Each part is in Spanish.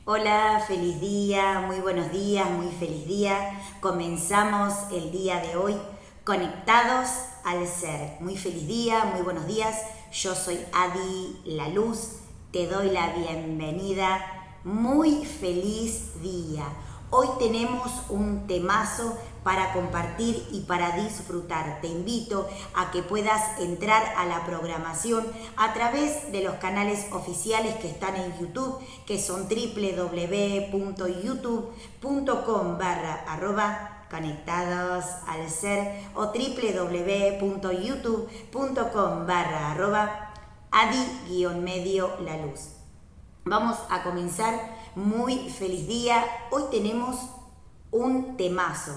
Hola, feliz día, muy buenos días, muy feliz día. Comenzamos el día de hoy conectados al ser. Muy feliz día, muy buenos días. Yo soy Adi La Luz, te doy la bienvenida. Muy feliz día. Hoy tenemos un temazo para compartir y para disfrutar. Te invito a que puedas entrar a la programación a través de los canales oficiales que están en YouTube, que son www.youtube.com/conectados al ser o www.youtube.com/adi-la luz. Vamos a comenzar. Muy feliz día. Hoy tenemos un temazo.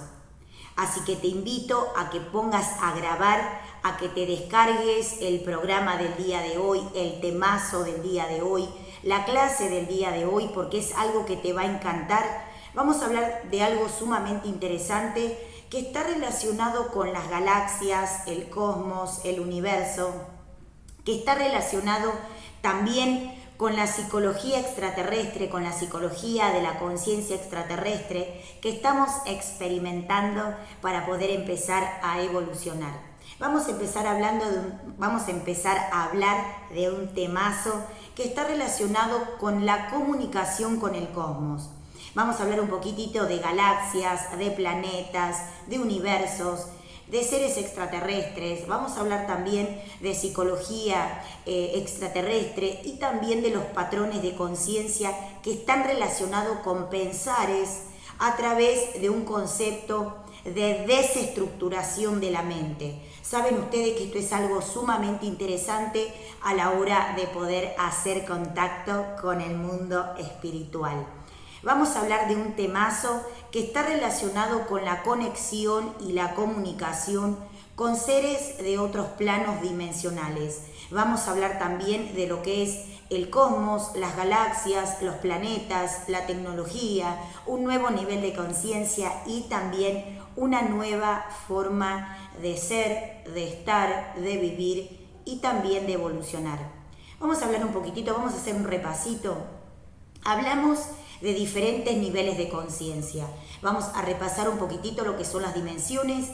Así que te invito a que pongas a grabar, a que te descargues el programa del día de hoy, el temazo del día de hoy, la clase del día de hoy, porque es algo que te va a encantar. Vamos a hablar de algo sumamente interesante que está relacionado con las galaxias, el cosmos, el universo, que está relacionado también con la psicología extraterrestre, con la psicología de la conciencia extraterrestre que estamos experimentando para poder empezar a evolucionar. Vamos a empezar a hablar de un temazo que está relacionado con la comunicación con el cosmos. Vamos a hablar un poquitito de galaxias, de planetas, de universos, de seres extraterrestres. Vamos a hablar también de psicología extraterrestre y también de los patrones de conciencia que están relacionados con pensares a través de un concepto de desestructuración de la mente. Saben ustedes que esto es algo sumamente interesante a la hora de poder hacer contacto con el mundo espiritual. Vamos a hablar de un temazo que está relacionado con la conexión y la comunicación con seres de otros planos dimensionales. Vamos a hablar también de lo que es el cosmos, las galaxias, los planetas, la tecnología, un nuevo nivel de conciencia y también una nueva forma de ser, de estar, de vivir y también de evolucionar. Vamos a hablar un poquitito, vamos a hacer un repasito. Hablamos de diferentes niveles de conciencia. Vamos a repasar un poquitito lo que son las dimensiones.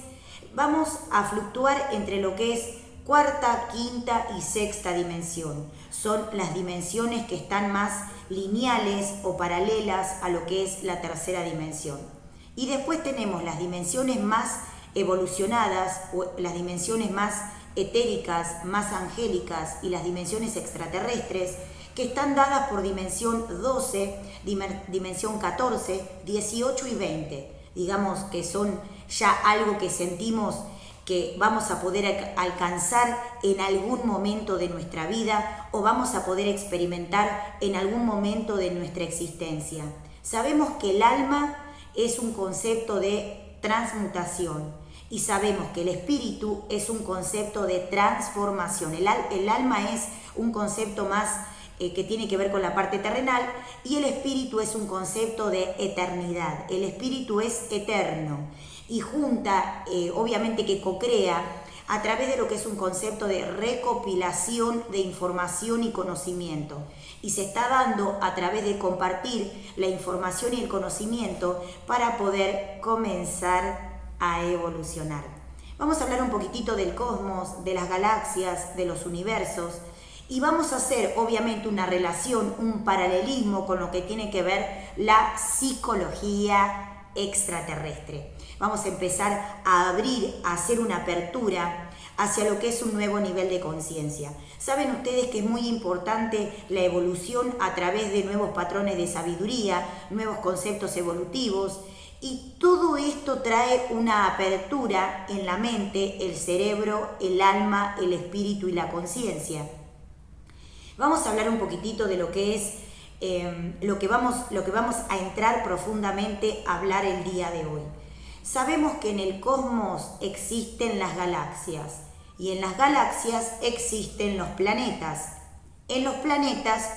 Vamos a fluctuar entre lo que es cuarta, quinta y sexta dimensión. Son las dimensiones que están más lineales o paralelas a lo que es la tercera dimensión. Y después tenemos las dimensiones más evolucionadas, o las dimensiones más etéricas, más angélicas y las dimensiones extraterrestres, que están dadas por dimensión 12, dimensión 14, 18 y 20. Digamos que son ya algo que sentimos que vamos a poder alcanzar en algún momento de nuestra vida o vamos a poder experimentar en algún momento de nuestra existencia. Sabemos que el alma es un concepto de transmutación y sabemos que el espíritu es un concepto de transformación. El alma es un concepto más que tiene que ver con la parte terrenal y el espíritu es un concepto de eternidad. El espíritu es eterno y junta, obviamente que co-crea a través de lo que es un concepto de recopilación de información y conocimiento. Y se está dando a través de compartir la información y el conocimiento para poder comenzar a evolucionar. Vamos a hablar un poquitito del cosmos, de las galaxias, de los universos. Y vamos a hacer obviamente una relación, un paralelismo con lo que tiene que ver la psicología extraterrestre. Vamos a empezar a abrir, a hacer una apertura hacia lo que es un nuevo nivel de conciencia. Saben ustedes que es muy importante la evolución a través de nuevos patrones de sabiduría, nuevos conceptos evolutivos, y todo esto trae una apertura en la mente, el cerebro, el alma, el espíritu y la conciencia. Vamos a hablar un poquitito de lo que es lo que vamos a entrar profundamente a hablar el día de hoy. Sabemos que en el cosmos existen las galaxias y en las galaxias existen los planetas. En los planetas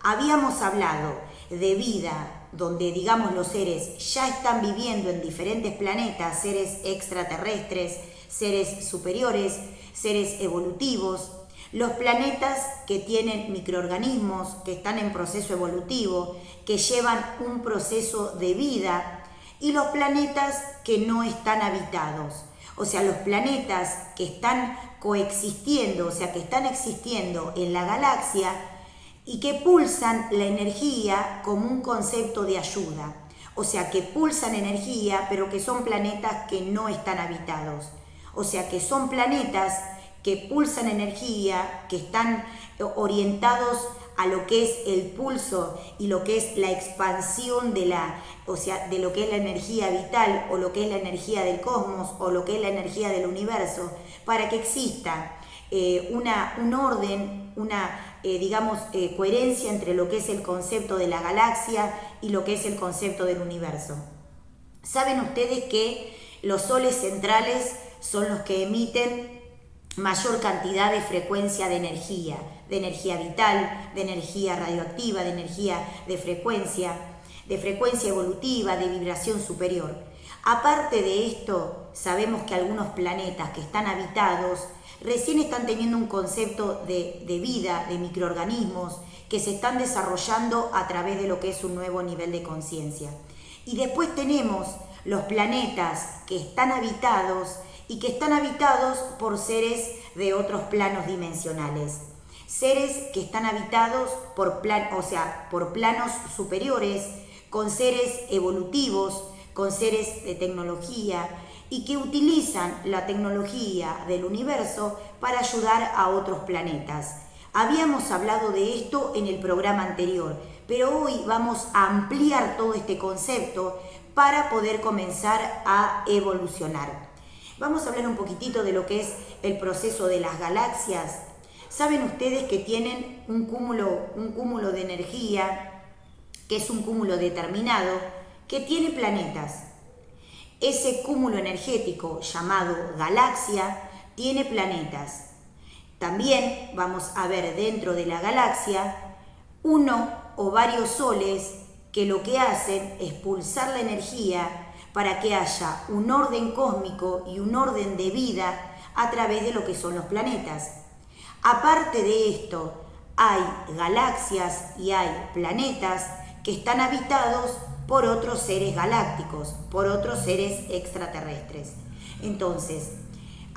habíamos hablado de vida, donde digamos los seres ya están viviendo en diferentes planetas, seres extraterrestres, seres superiores, seres evolutivos, los planetas que tienen microorganismos, que están en proceso evolutivo, que llevan un proceso de vida, y los planetas que no están habitados. O sea, los planetas que están coexistiendo, o sea, que están existiendo en la galaxia y que pulsan la energía como un concepto de ayuda. O sea, que pulsan energía, pero que son planetas que no están habitados. O sea, que son planetas que pulsan energía, que están orientados a lo que es el pulso y lo que es la expansión de de lo que es la energía vital, o lo que es la energía del cosmos, o lo que es la energía del universo, para que exista un orden, coherencia entre lo que es el concepto de la galaxia y lo que es el concepto del universo. Saben ustedes que los soles centrales son los que emiten mayor cantidad de frecuencia de energía vital, de energía radioactiva, de energía de frecuencia evolutiva, de vibración superior. Aparte de esto, sabemos que algunos planetas que están habitados recién están teniendo un concepto de vida, de microorganismos que se están desarrollando a través de lo que es un nuevo nivel de conciencia. Y después tenemos los planetas que están habitados y que están habitados por seres de otros planos dimensionales. Seres que están habitados por planos superiores, con seres evolutivos, con seres de tecnología, y que utilizan la tecnología del universo para ayudar a otros planetas. Habíamos hablado de esto en el programa anterior, pero hoy vamos a ampliar todo este concepto para poder comenzar a evolucionar. Vamos a hablar un poquitito de lo que es el proceso de las galaxias. ¿Saben ustedes que tienen un cúmulo de energía, que es un cúmulo determinado, que tiene planetas? Ese cúmulo energético llamado galaxia tiene planetas. También vamos a ver dentro de la galaxia uno o varios soles que lo que hacen es pulsar la energía para que haya un orden cósmico y un orden de vida a través de lo que son los planetas. Aparte de esto, hay galaxias y hay planetas que están habitados por otros seres galácticos, por otros seres extraterrestres. Entonces,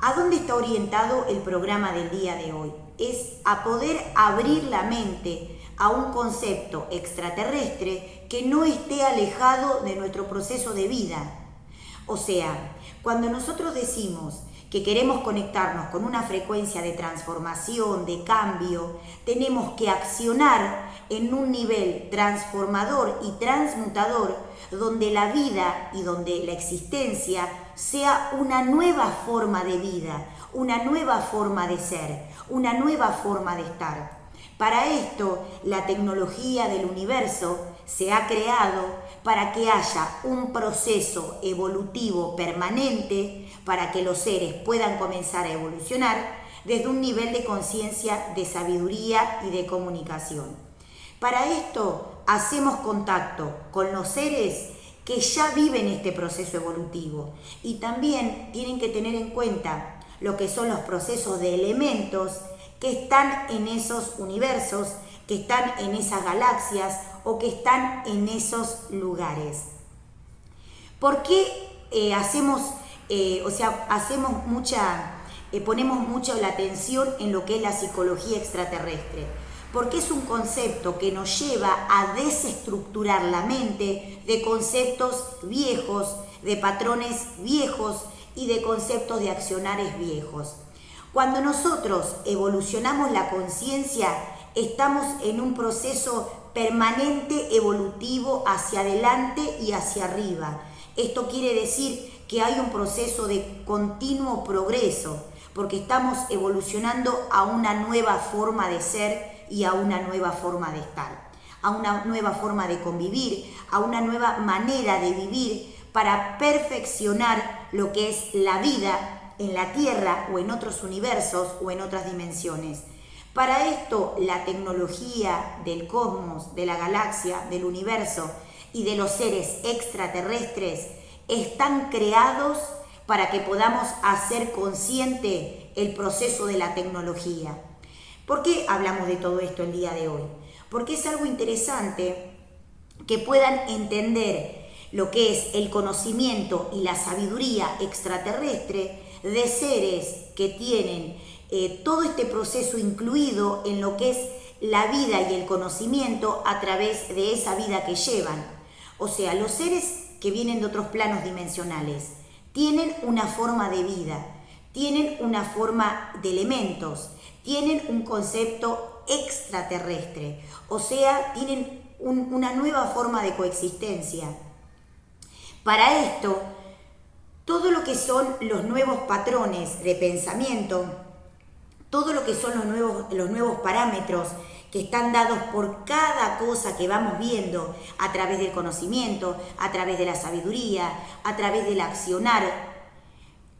¿a dónde está orientado el programa del día de hoy? Es a poder abrir la mente a un concepto extraterrestre que no esté alejado de nuestro proceso de vida. O sea, cuando nosotros decimos que queremos conectarnos con una frecuencia de transformación, de cambio, tenemos que accionar en un nivel transformador y transmutador, donde la vida y donde la existencia sea una nueva forma de vida, una nueva forma de ser, una nueva forma de estar. Para esto, la tecnología del universo se ha creado para que haya un proceso evolutivo permanente, para que los seres puedan comenzar a evolucionar desde un nivel de conciencia, de sabiduría y de comunicación. Para esto, hacemos contacto con los seres que ya viven este proceso evolutivo, y también tienen que tener en cuenta lo que son los procesos de elementos que están en esos universos, que están en esas galaxias o que están en esos lugares. ¿Por qué ponemos mucho la atención en lo que es la psicología extraterrestre? Porque es un concepto que nos lleva a desestructurar la mente de conceptos viejos, de patrones viejos y de conceptos de accionares viejos. Cuando nosotros evolucionamos la conciencia, estamos en un proceso permanente evolutivo hacia adelante y hacia arriba. Esto quiere decir que hay un proceso de continuo progreso, porque estamos evolucionando a una nueva forma de ser y a una nueva forma de estar, a una nueva forma de convivir, a una nueva manera de vivir para perfeccionar lo que es la vida en la Tierra o en otros universos o en otras dimensiones. Para esto, la tecnología del cosmos, de la galaxia, del universo y de los seres extraterrestres están creados para que podamos hacer consciente el proceso de la tecnología. ¿Por qué hablamos de todo esto el día de hoy? Porque es algo interesante que puedan entender lo que es el conocimiento y la sabiduría extraterrestre de seres que tienen todo este proceso incluido en lo que es la vida y el conocimiento a través de esa vida que llevan. O sea, los seres que vienen de otros planos dimensionales tienen una forma de vida, tienen una forma de elementos, tienen un concepto extraterrestre, o sea, tienen una nueva forma de coexistencia. Para esto, todo lo que son los nuevos patrones de pensamiento, todo lo que son los nuevos parámetros que están dados por cada cosa que vamos viendo a través del conocimiento, a través de la sabiduría, a través del accionar,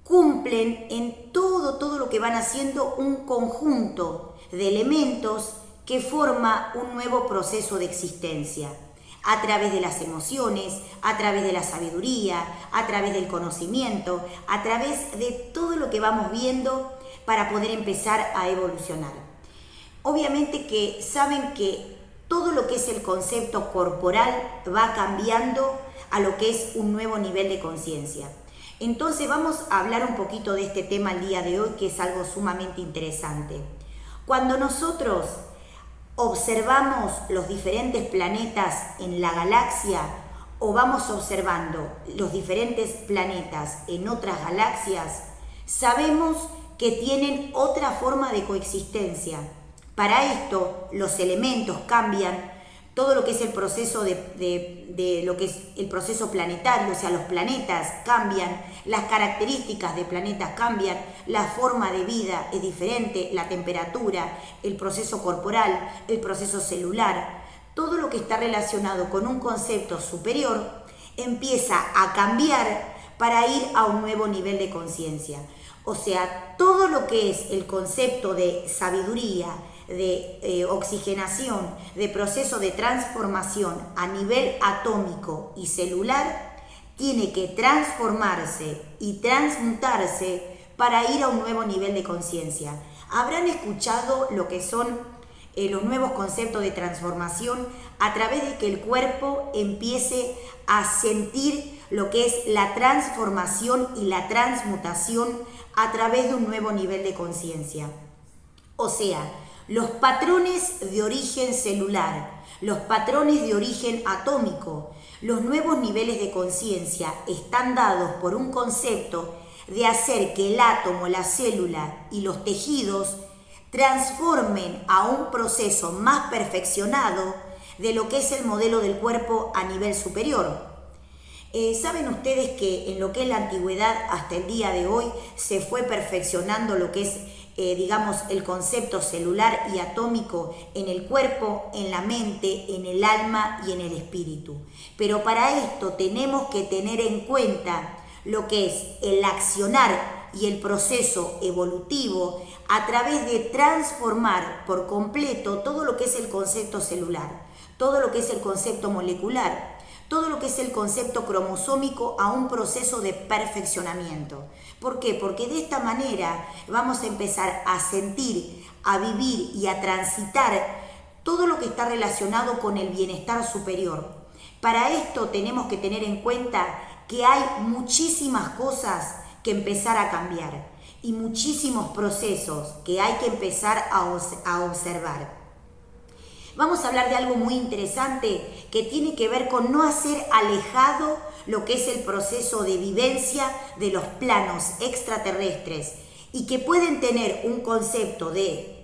cumplen en todo lo que van haciendo un conjunto de elementos que forma un nuevo proceso de existencia. A través de las emociones, a través de la sabiduría, a través del conocimiento, a través de todo lo que vamos viendo para poder empezar a evolucionar. Obviamente que saben que todo lo que es el concepto corporal va cambiando a lo que es un nuevo nivel de conciencia. Entonces vamos a hablar un poquito de este tema el día de hoy, que es algo sumamente interesante. Cuando nosotros observamos los diferentes planetas en la galaxia o vamos observando los diferentes planetas en otras galaxias, sabemos que tienen otra forma de coexistencia. Para esto, los elementos cambian, todo lo que es el proceso de lo que es el proceso planetario, o sea, los planetas cambian, las características de planetas cambian, la forma de vida es diferente, la temperatura, el proceso corporal, el proceso celular, todo lo que está relacionado con un concepto superior empieza a cambiar para ir a un nuevo nivel de conciencia. O sea, todo lo que es el concepto de sabiduría, de oxigenación, de proceso de transformación a nivel atómico y celular, tiene que transformarse y transmutarse para ir a un nuevo nivel de conciencia. Habrán escuchado lo que son los nuevos conceptos de transformación a través de que el cuerpo empiece a sentir lo que es la transformación y la transmutación a través de un nuevo nivel de conciencia. O sea, los patrones de origen celular, los patrones de origen atómico, los nuevos niveles de conciencia están dados por un concepto de hacer que el átomo, la célula y los tejidos transformen a un proceso más perfeccionado de lo que es el modelo del cuerpo a nivel superior. ¿Saben ustedes que en lo que es la antigüedad hasta el día de hoy se fue perfeccionando lo que es el concepto celular y atómico en el cuerpo, en la mente, en el alma y en el espíritu? Pero para esto tenemos que tener en cuenta lo que es el accionar y el proceso evolutivo a través de transformar por completo todo lo que es el concepto celular, todo lo que es el concepto molecular, todo lo que es el concepto cromosómico a un proceso de perfeccionamiento. ¿Por qué? Porque de esta manera vamos a empezar a sentir, a vivir y a transitar todo lo que está relacionado con el bienestar superior. Para esto tenemos que tener en cuenta que hay muchísimas cosas que empezar a cambiar y muchísimos procesos que hay que empezar a observar. Vamos a hablar de algo muy interesante que tiene que ver con no hacer alejado lo que es el proceso de vivencia de los planos extraterrestres y que pueden tener un concepto de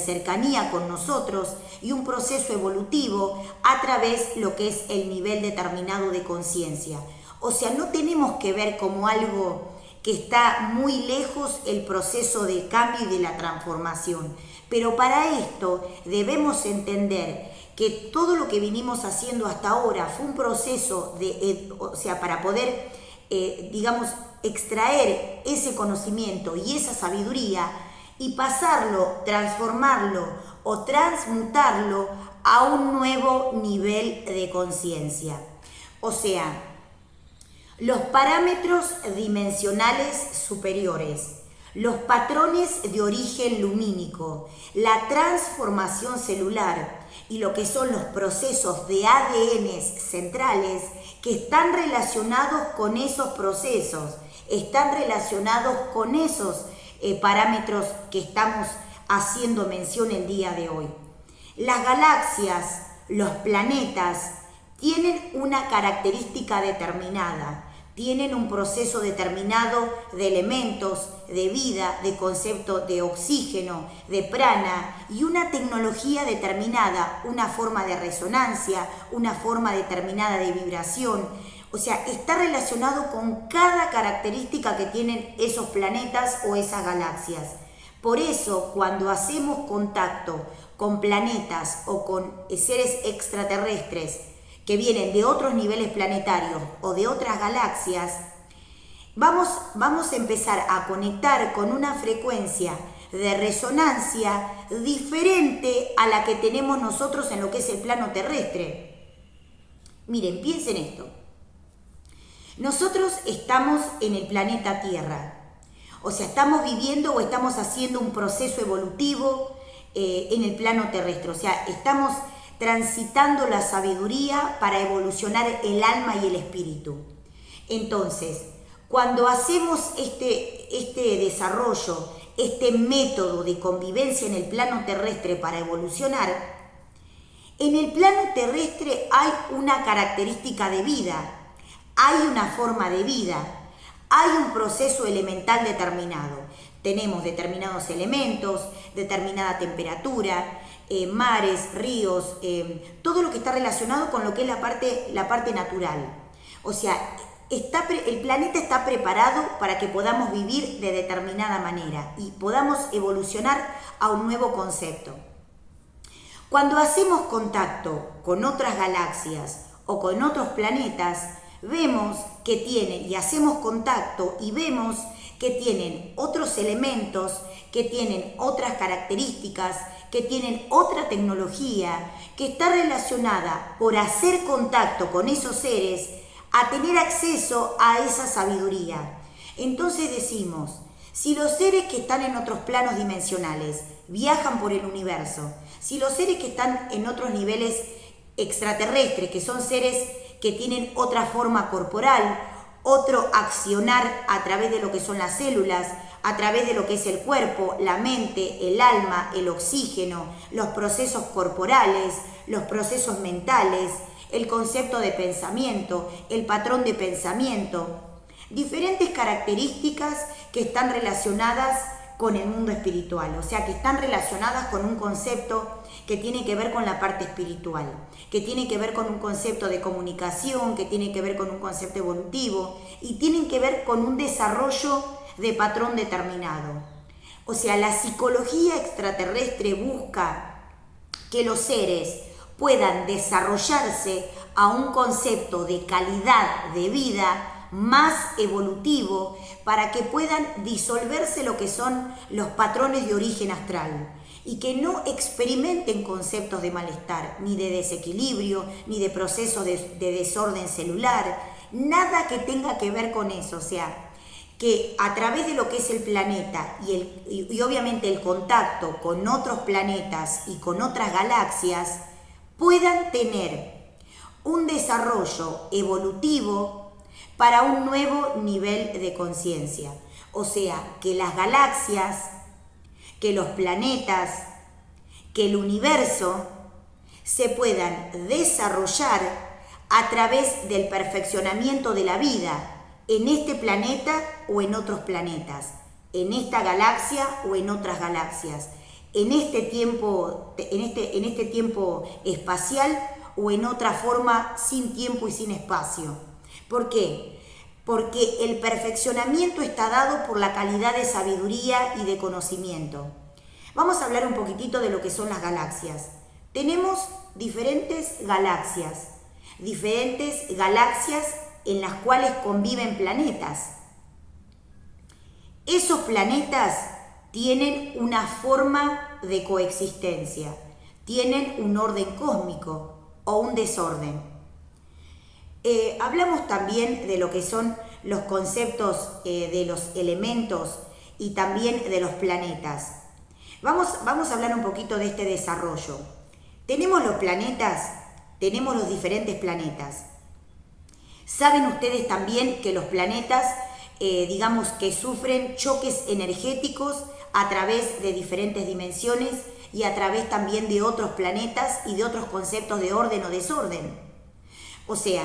cercanía con nosotros y un proceso evolutivo a través de lo que es el nivel determinado de conciencia. O sea, no tenemos que ver como algo que está muy lejos el proceso de cambio y de la transformación. Pero para esto debemos entender que todo lo que vinimos haciendo hasta ahora fue un proceso para poder, extraer ese conocimiento y esa sabiduría y pasarlo, transformarlo o transmutarlo a un nuevo nivel de conciencia. O sea, los parámetros dimensionales superiores, los patrones de origen lumínico, la transformación celular y lo que son los procesos de ADN centrales que están relacionados con esos procesos, están relacionados con esos parámetros que estamos haciendo mención el día de hoy. Las galaxias, los planetas, tienen una característica determinada, tienen un proceso determinado de elementos, de vida, de concepto de oxígeno, de prana y una tecnología determinada, una forma de resonancia, una forma determinada de vibración. O sea, está relacionado con cada característica que tienen esos planetas o esas galaxias. Por eso, cuando hacemos contacto con planetas o con seres extraterrestres que vienen de otros niveles planetarios o de otras galaxias, vamos a empezar a conectar con una frecuencia de resonancia diferente a la que tenemos nosotros en lo que es el plano terrestre. Miren, piensen esto. Nosotros estamos en el planeta Tierra, o sea, estamos viviendo o estamos haciendo un proceso evolutivo en el plano terrestre, o sea, estamos transitando la sabiduría para evolucionar el alma y el espíritu. Entonces, cuando hacemos este desarrollo, este método de convivencia en el plano terrestre para evolucionar, en el plano terrestre hay una característica de vida, hay una forma de vida, hay un proceso elemental determinado. Tenemos determinados elementos, determinada temperatura, mares, ríos, todo lo que está relacionado con lo que es la parte natural. O sea, el planeta está preparado para que podamos vivir de determinada manera y podamos evolucionar a un nuevo concepto. Cuando hacemos contacto con otras galaxias o con otros planetas, vemos que tienen, y hacemos contacto y vemos que tienen otros elementos, que tienen otras características, que tienen otra tecnología, que está relacionada por hacer contacto con esos seres a tener acceso a esa sabiduría. Entonces decimos, si los seres que están en otros planos dimensionales viajan por el universo, si los seres que están en otros niveles extraterrestres, que son seres que tienen otra forma corporal, otro accionar a través de lo que son las células, a través de lo que es el cuerpo, la mente, el alma, el oxígeno, los procesos corporales, los procesos mentales, el concepto de pensamiento, el patrón de pensamiento, diferentes características que están relacionadas con el mundo espiritual, o sea, que están relacionadas con un concepto que tiene que ver con la parte espiritual, que tiene que ver con un concepto de comunicación, que tiene que ver con un concepto evolutivo y tienen que ver con un desarrollo de patrón determinado. O sea, la psicología extraterrestre busca que los seres puedan desarrollarse a un concepto de calidad de vida más evolutivo para que puedan disolverse lo que son los patrones de origen astral y que no experimenten conceptos de malestar, ni de desequilibrio, ni de procesos de desorden celular, nada que tenga que ver con eso. O sea, que a través de lo que es el planeta y obviamente el contacto con otros planetas y con otras galaxias puedan tener un desarrollo evolutivo para un nuevo nivel de conciencia. O sea, que las galaxias, que los planetas, que el universo se puedan desarrollar a través del perfeccionamiento de la vida en este planeta o en otros planetas, en esta galaxia o en otras galaxias, en este tiempo espacial o en otra forma sin tiempo y sin espacio. ¿Por qué? Porque el perfeccionamiento está dado por la calidad de sabiduría y de conocimiento. Vamos a hablar un poquitito de lo que son las galaxias. Tenemos diferentes galaxias en las cuales conviven planetas. Esos planetas tienen una forma de coexistencia, tienen un orden cósmico o un desorden. Hablamos también de lo que son los conceptos de los elementos y también de los planetas. Vamos a hablar un poquito de este desarrollo. Tenemos los planetas, tenemos los diferentes planetas. Saben ustedes también que los planetas, digamos que sufren choques energéticos a través de diferentes dimensiones y a través también de otros planetas y de otros conceptos de orden o desorden. O sea,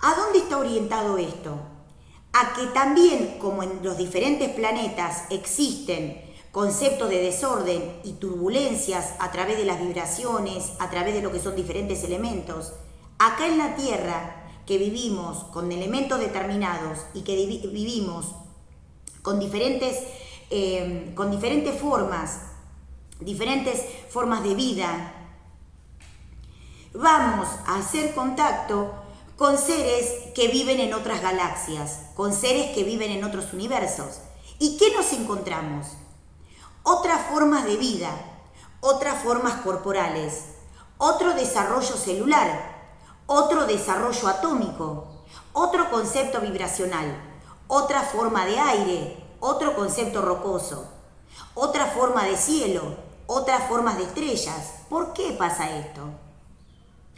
¿a dónde está orientado esto? A que también, como en los diferentes planetas existen conceptos de desorden y turbulencias a través de las vibraciones, a través de lo que son diferentes elementos, acá en la Tierra, que vivimos con elementos determinados y que vivimos con diferentes formas de vida, vamos a hacer contacto con seres que viven en otras galaxias, con seres que viven en otros universos. ¿Y qué nos encontramos? Otras formas de vida, otras formas corporales, otro desarrollo celular, otro desarrollo atómico, otro concepto vibracional, otra forma de aire, otro concepto rocoso, otra forma de cielo, otras formas de estrellas. ¿Por qué pasa esto?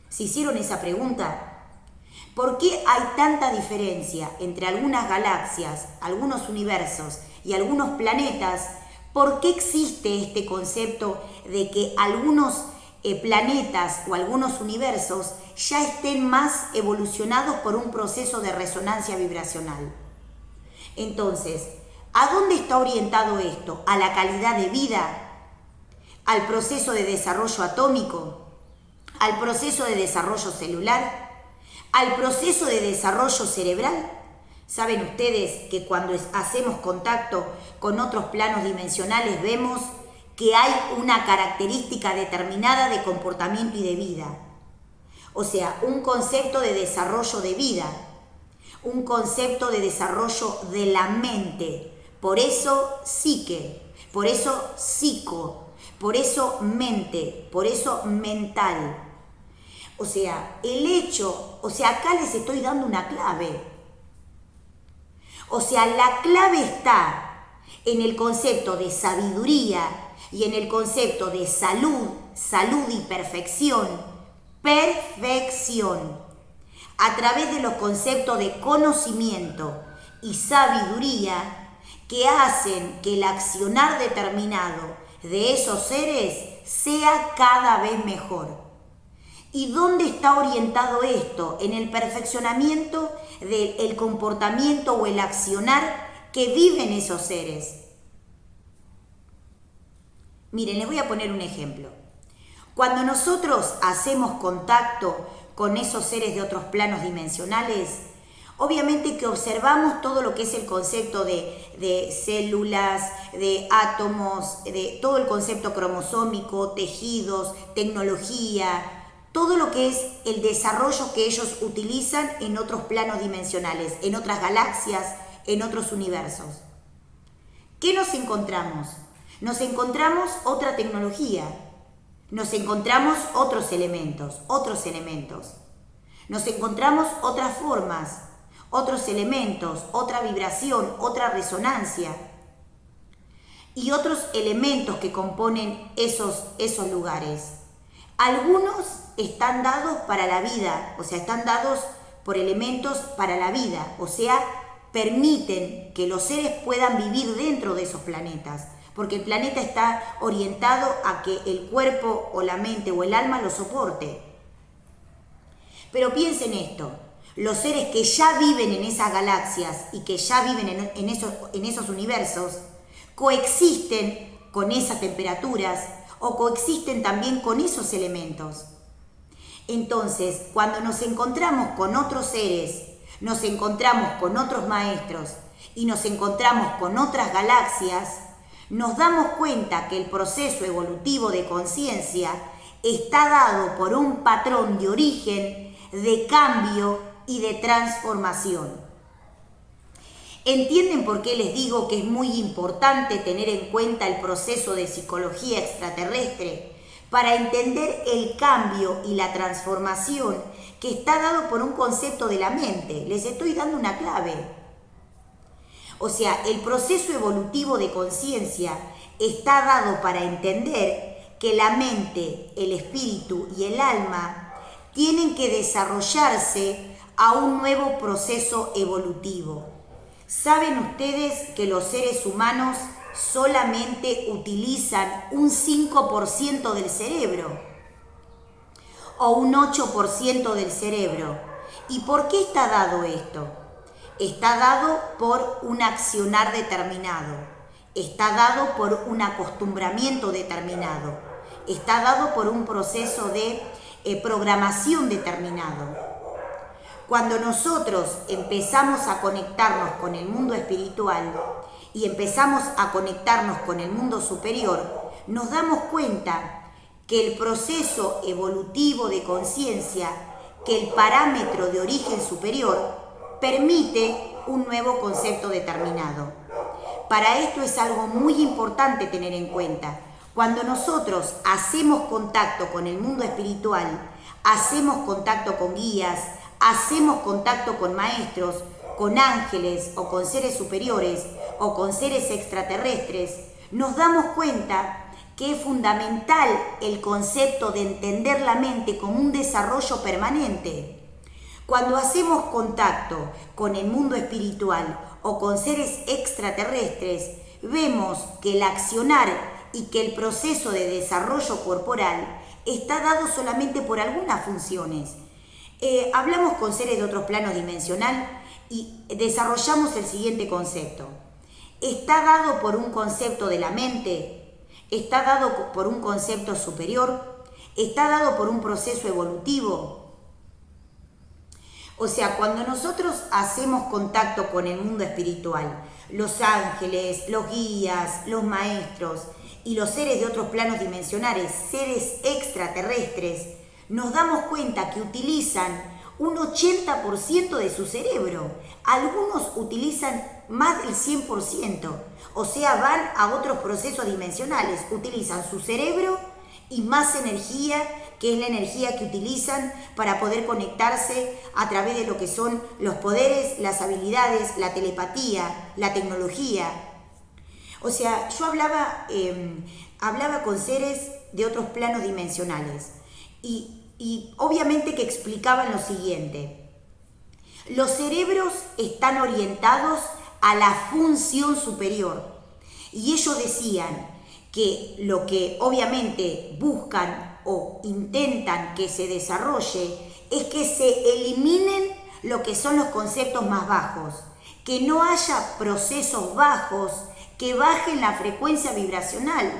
¿Se hicieron esa pregunta? ¿Por qué hay tanta diferencia entre algunas galaxias, algunos universos y algunos planetas? ¿Por qué existe este concepto de que algunos planetas o algunos universos ya estén más evolucionados por un proceso de resonancia vibracional? Entonces, ¿a dónde está orientado esto? ¿A la calidad de vida? ¿Al proceso de desarrollo atómico? ¿Al proceso de desarrollo celular? ¿Al proceso de desarrollo cerebral? ¿Saben ustedes que cuando hacemos contacto con otros planos dimensionales vemos que hay una característica determinada de comportamiento y de vida? O sea, un concepto de desarrollo de vida, un concepto de desarrollo de la mente. Por eso psique, por eso psico, por eso mente, por eso mental. O sea, acá les estoy dando una clave. O sea, la clave está en el concepto de sabiduría y en el concepto de salud y perfección, a través de los conceptos de conocimiento y sabiduría que hacen que el accionar determinado de esos seres sea cada vez mejor. ¿Y dónde está orientado esto? En el perfeccionamiento del comportamiento o el accionar que viven esos seres. Miren, les voy a poner un ejemplo. Cuando nosotros hacemos contacto con esos seres de otros planos dimensionales, obviamente que observamos todo lo que es el concepto de células, de átomos, de todo el concepto cromosómico, tejidos, tecnología, todo lo que es el desarrollo que ellos utilizan en otros planos dimensionales, en otras galaxias, en otros universos. ¿Qué nos encontramos? Nos encontramos otra tecnología, nos encontramos otros elementos. Nos encontramos otras formas, otros elementos, otra vibración, otra resonancia y otros elementos que componen esos lugares. Algunos están dados para la vida, o sea, están dados por elementos para la vida, o sea, permiten que los seres puedan vivir dentro de esos planetas, porque el planeta está orientado a que el cuerpo o la mente o el alma lo soporte. Pero piensen esto, los seres que ya viven en esas galaxias y que ya viven en esos universos, coexisten con esas temperaturas o coexisten también con esos elementos. Entonces, cuando nos encontramos con otros seres, nos encontramos con otros maestros y nos encontramos con otras galaxias, nos damos cuenta que el proceso evolutivo de conciencia está dado por un patrón de origen, de cambio y de transformación. ¿Entienden por qué les digo que es muy importante tener en cuenta el proceso de psicología extraterrestre para entender el cambio y la transformación que está dado por un concepto de la mente. Les estoy dando una clave. O sea, el proceso evolutivo de conciencia está dado para entender que la mente, el espíritu y el alma tienen que desarrollarse a un nuevo proceso evolutivo. ¿Saben ustedes que los seres humanos solamente utilizan un 5% del cerebro? O un 8% del cerebro. ¿Y por qué está dado esto? Está dado por un accionar determinado. Está dado por un acostumbramiento determinado. Está dado por un proceso de programación determinado. Cuando nosotros empezamos a conectarnos con el mundo espiritual y empezamos a conectarnos con el mundo superior, nos damos cuenta que el proceso evolutivo de conciencia, que el parámetro de origen superior, permite un nuevo concepto determinado. Para esto es algo muy importante tener en cuenta. Cuando nosotros hacemos contacto con el mundo espiritual, hacemos contacto con guías, hacemos contacto con maestros, con ángeles o con seres superiores o con seres extraterrestres, nos damos cuenta que es fundamental el concepto de entender la mente como un desarrollo permanente. Cuando hacemos contacto con el mundo espiritual o con seres extraterrestres, vemos que el accionar y que el proceso de desarrollo corporal está dado solamente por algunas funciones. Hablamos con seres de otros planos dimensional y desarrollamos el siguiente concepto. Está dado por un concepto de la mente, está dado por un concepto superior, está dado por un proceso evolutivo. O sea, cuando nosotros hacemos contacto con el mundo espiritual, los ángeles, los guías, los maestros y los seres de otros planos dimensionales, seres extraterrestres, nos damos cuenta que utilizan un 80% de su cerebro. Algunos utilizan más del 100%. O sea, van a otros procesos dimensionales. Utilizan su cerebro y más energía, que es la energía que utilizan para poder conectarse a través de lo que son los poderes, las habilidades, la telepatía, la tecnología. O sea, yo hablaba con seres de otros planos dimensionales y obviamente que explicaban lo siguiente. Los cerebros están orientados a la función superior y ellos decían que lo que obviamente buscan o intentan que se desarrolle es que se eliminen lo que son los conceptos más bajos, que no haya procesos bajos que bajen la frecuencia vibracional.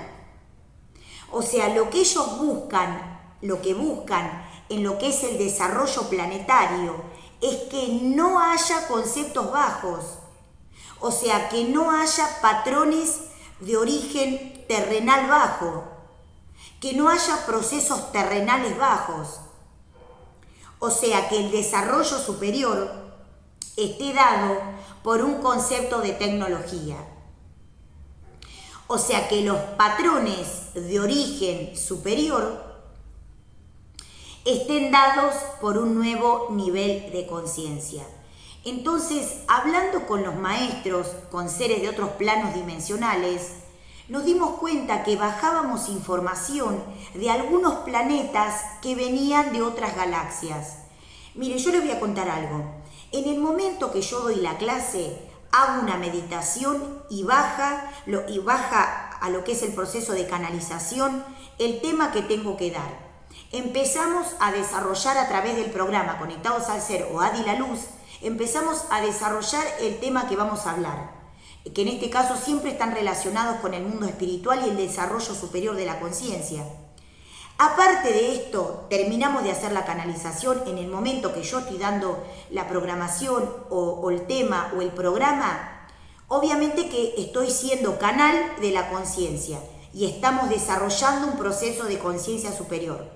O sea, lo que ellos buscan, lo que buscan en lo que es el desarrollo planetario es que no haya conceptos bajos, o sea, que no haya patrones de origen terrenal bajo, que no haya procesos terrenales bajos, o sea, que el desarrollo superior esté dado por un concepto de tecnología. O sea, que los patrones de origen superior estén dados por un nuevo nivel de conciencia. Entonces, hablando con los maestros, con seres de otros planos dimensionales, nos dimos cuenta que bajábamos información de algunos planetas que venían de otras galaxias. Mire, yo les voy a contar algo. En el momento que yo doy la clase, hago una meditación y baja a lo que es el proceso de canalización el tema que tengo que dar. Empezamos a desarrollar a través del programa Conectados al Ser o Adi la Luz, empezamos a desarrollar el tema que vamos a hablar, que en este caso siempre están relacionados con el mundo espiritual y el desarrollo superior de la conciencia. Aparte de esto, terminamos de hacer la canalización. En el momento que yo estoy dando la programación o el tema o el programa, obviamente que estoy siendo canal de la conciencia y estamos desarrollando un proceso de conciencia superior.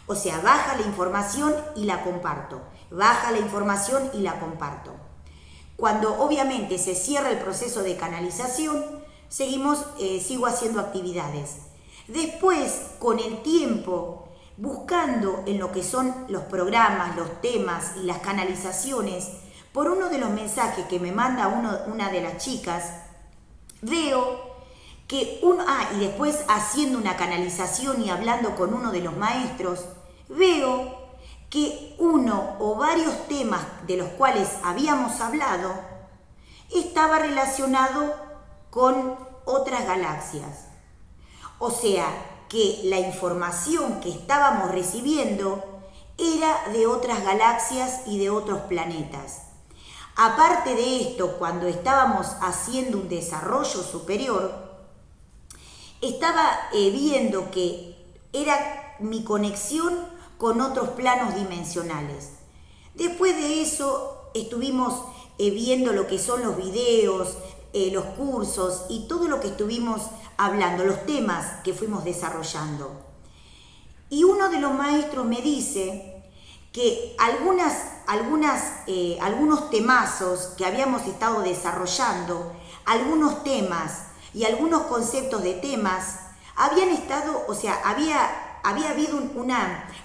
O sea, baja la información y la comparto. Baja la información y la comparto. Cuando obviamente se cierra el proceso de canalización, sigo haciendo actividades. Después, con el tiempo, buscando en lo que son los programas, los temas y las canalizaciones, por uno de los mensajes que me manda una de las chicas, veo que y después haciendo una canalización y hablando con uno de los maestros, veo que uno o varios temas de los cuales habíamos hablado estaba relacionado con otras galaxias. O sea, que la información que estábamos recibiendo era de otras galaxias y de otros planetas. Aparte de esto, cuando estábamos haciendo un desarrollo superior, estaba viendo que era mi conexión con otros planos dimensionales. Después de eso estuvimos viendo lo que son los videos, los cursos y todo lo que estuvimos hablando, los temas que fuimos desarrollando. Y uno de los maestros me dice que algunos temazos que habíamos estado desarrollando, algunos temas y algunos conceptos de temas, habían estado, o sea, había habido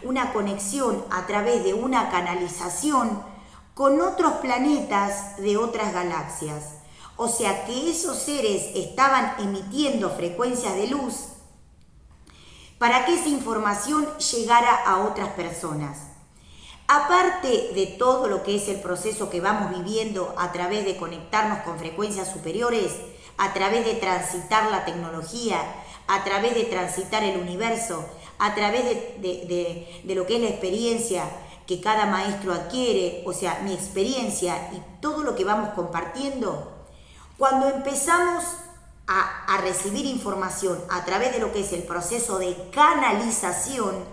una conexión a través de una canalización con otros planetas de otras galaxias. O sea que esos seres estaban emitiendo frecuencias de luz para que esa información llegara a otras personas. Aparte de todo lo que es el proceso que vamos viviendo a través de conectarnos con frecuencias superiores, a través de transitar la tecnología, a través de transitar el universo, a través de lo que es la experiencia que cada maestro adquiere, o sea, mi experiencia y todo lo que vamos compartiendo, cuando empezamos a recibir información a través de lo que es el proceso de canalización,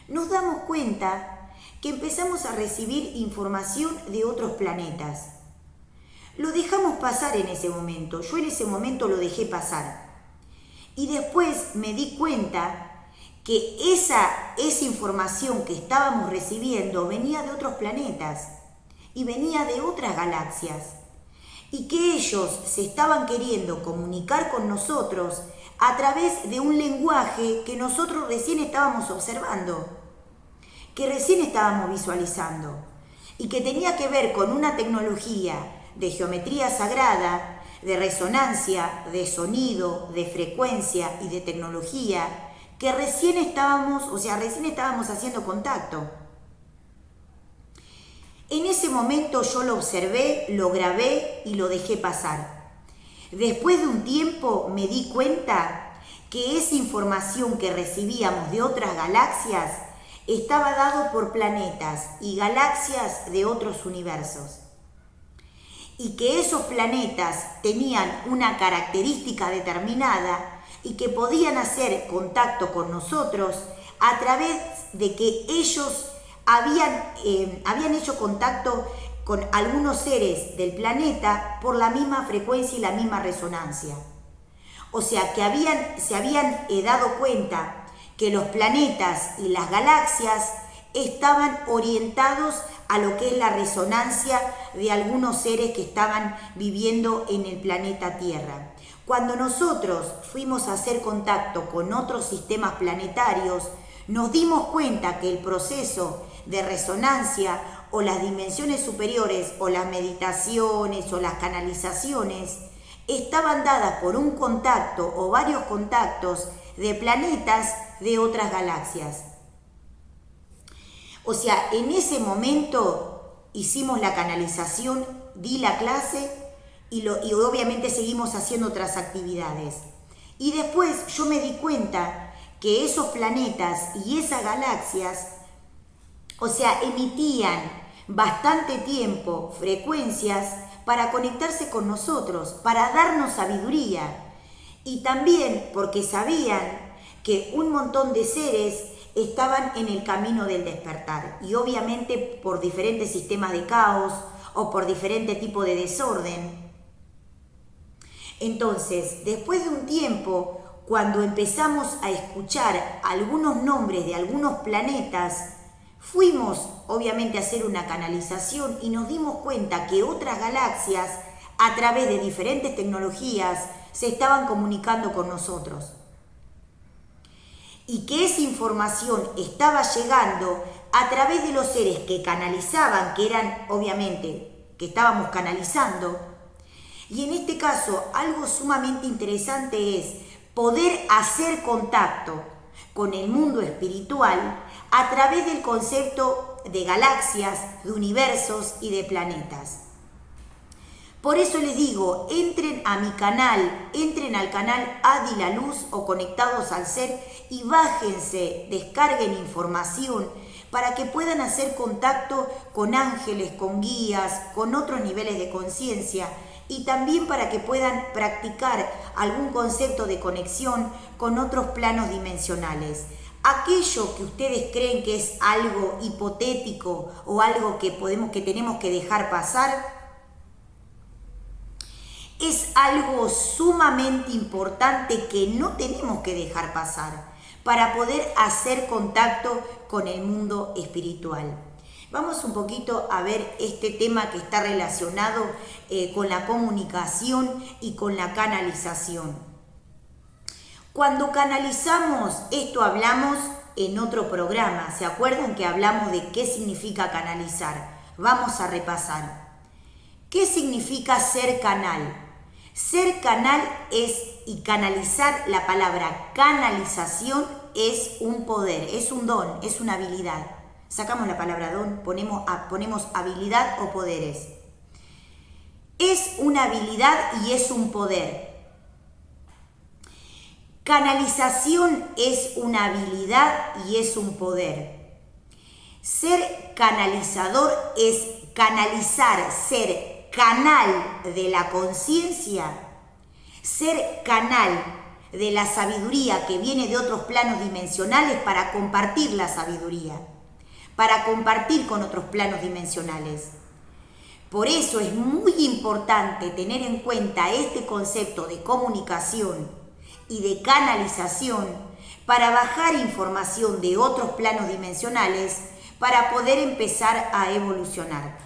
nos damos cuenta que empezamos a recibir información de otros planetas. Lo dejamos pasar en ese momento, yo en ese momento lo dejé pasar. Y después me di cuenta que esa información que estábamos recibiendo venía de otros planetas y venía de otras galaxias. Y que ellos se estaban queriendo comunicar con nosotros a través de un lenguaje que nosotros recién estábamos observando, que recién estábamos visualizando, y que tenía que ver con una tecnología de geometría sagrada, de resonancia, de sonido, de frecuencia y de tecnología, que recién estábamos haciendo contacto. En ese momento yo lo observé, lo grabé y lo dejé pasar. Después de un tiempo me di cuenta que esa información que recibíamos de otras galaxias estaba dado por planetas y galaxias de otros universos. Y que esos planetas tenían una característica determinada y que podían hacer contacto con nosotros a través de que ellos habían hecho contacto con algunos seres del planeta por la misma frecuencia y la misma resonancia. O sea que se habían dado cuenta que los planetas y las galaxias estaban orientados a lo que es la resonancia de algunos seres que estaban viviendo en el planeta Tierra. Cuando nosotros fuimos a hacer contacto con otros sistemas planetarios, nos dimos cuenta que el proceso de resonancia o las dimensiones superiores o las meditaciones o las canalizaciones estaban dadas por un contacto o varios contactos de planetas de otras galaxias. O sea, en ese momento hicimos la canalización, di la clase y obviamente seguimos haciendo otras actividades. Y después yo me di cuenta que esos planetas y esas galaxias, o sea, emitían bastante tiempo frecuencias para conectarse con nosotros, para darnos sabiduría. Y también porque sabían que un montón de seres estaban en el camino del despertar. Y obviamente por diferentes sistemas de caos o por diferente tipo de desorden. Entonces, después de un tiempo, cuando empezamos a escuchar algunos nombres de algunos planetas, fuimos obviamente a hacer una canalización y nos dimos cuenta que otras galaxias, a través de diferentes tecnologías, se estaban comunicando con nosotros. y que esa información estaba llegando a través de los seres que canalizaban, que eran obviamente que estábamos canalizando. Y en este caso, algo sumamente interesante es poder hacer contacto con el mundo espiritual a través del concepto de galaxias, de universos y de planetas. Por eso les digo, entren a mi canal, entren al canal Adi la Luz o Conectados al Ser y bájense, descarguen información para que puedan hacer contacto con ángeles, con guías, con otros niveles de conciencia y también para que puedan practicar algún concepto de conexión con otros planos dimensionales. Aquello que ustedes creen que es algo hipotético o algo que tenemos que dejar pasar, es algo sumamente importante que no tenemos que dejar pasar para poder hacer contacto con el mundo espiritual. Vamos un poquito a ver este tema que está relacionado con la comunicación y con la canalización. Cuando canalizamos, esto hablamos en otro programa, ¿se acuerdan que hablamos de qué significa canalizar? Vamos a repasar. ¿Qué significa ser canal? Ser canal y canalizar, la palabra canalización es un poder, es un don, es una habilidad. Sacamos la palabra don, ponemos habilidad o poderes. Es una habilidad y es un poder. Canalización es una habilidad y es un poder. Ser canalizador es canalizar, ser canal de la conciencia, ser canal de la sabiduría que viene de otros planos dimensionales para compartir la sabiduría, para compartir con otros planos dimensionales. Por eso es muy importante tener en cuenta este concepto de comunicación y de canalización para bajar información de otros planos dimensionales para poder empezar a evolucionar.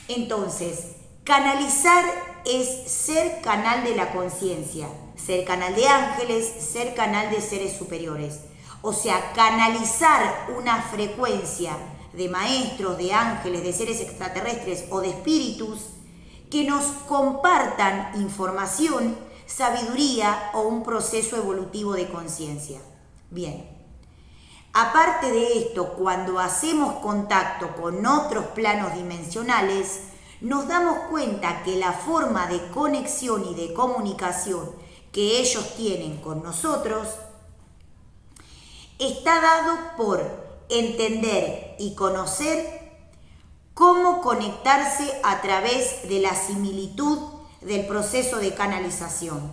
Entonces, canalizar es ser canal de la conciencia, ser canal de ángeles, ser canal de seres superiores. O sea, canalizar una frecuencia de maestros, de ángeles, de seres extraterrestres o de espíritus que nos compartan información, sabiduría o un proceso evolutivo de conciencia. Bien, aparte de esto, cuando hacemos contacto con otros planos dimensionales, nos damos cuenta que la forma de conexión y de comunicación que ellos tienen con nosotros está dado por entender y conocer cómo conectarse a través de la similitud del proceso de canalización.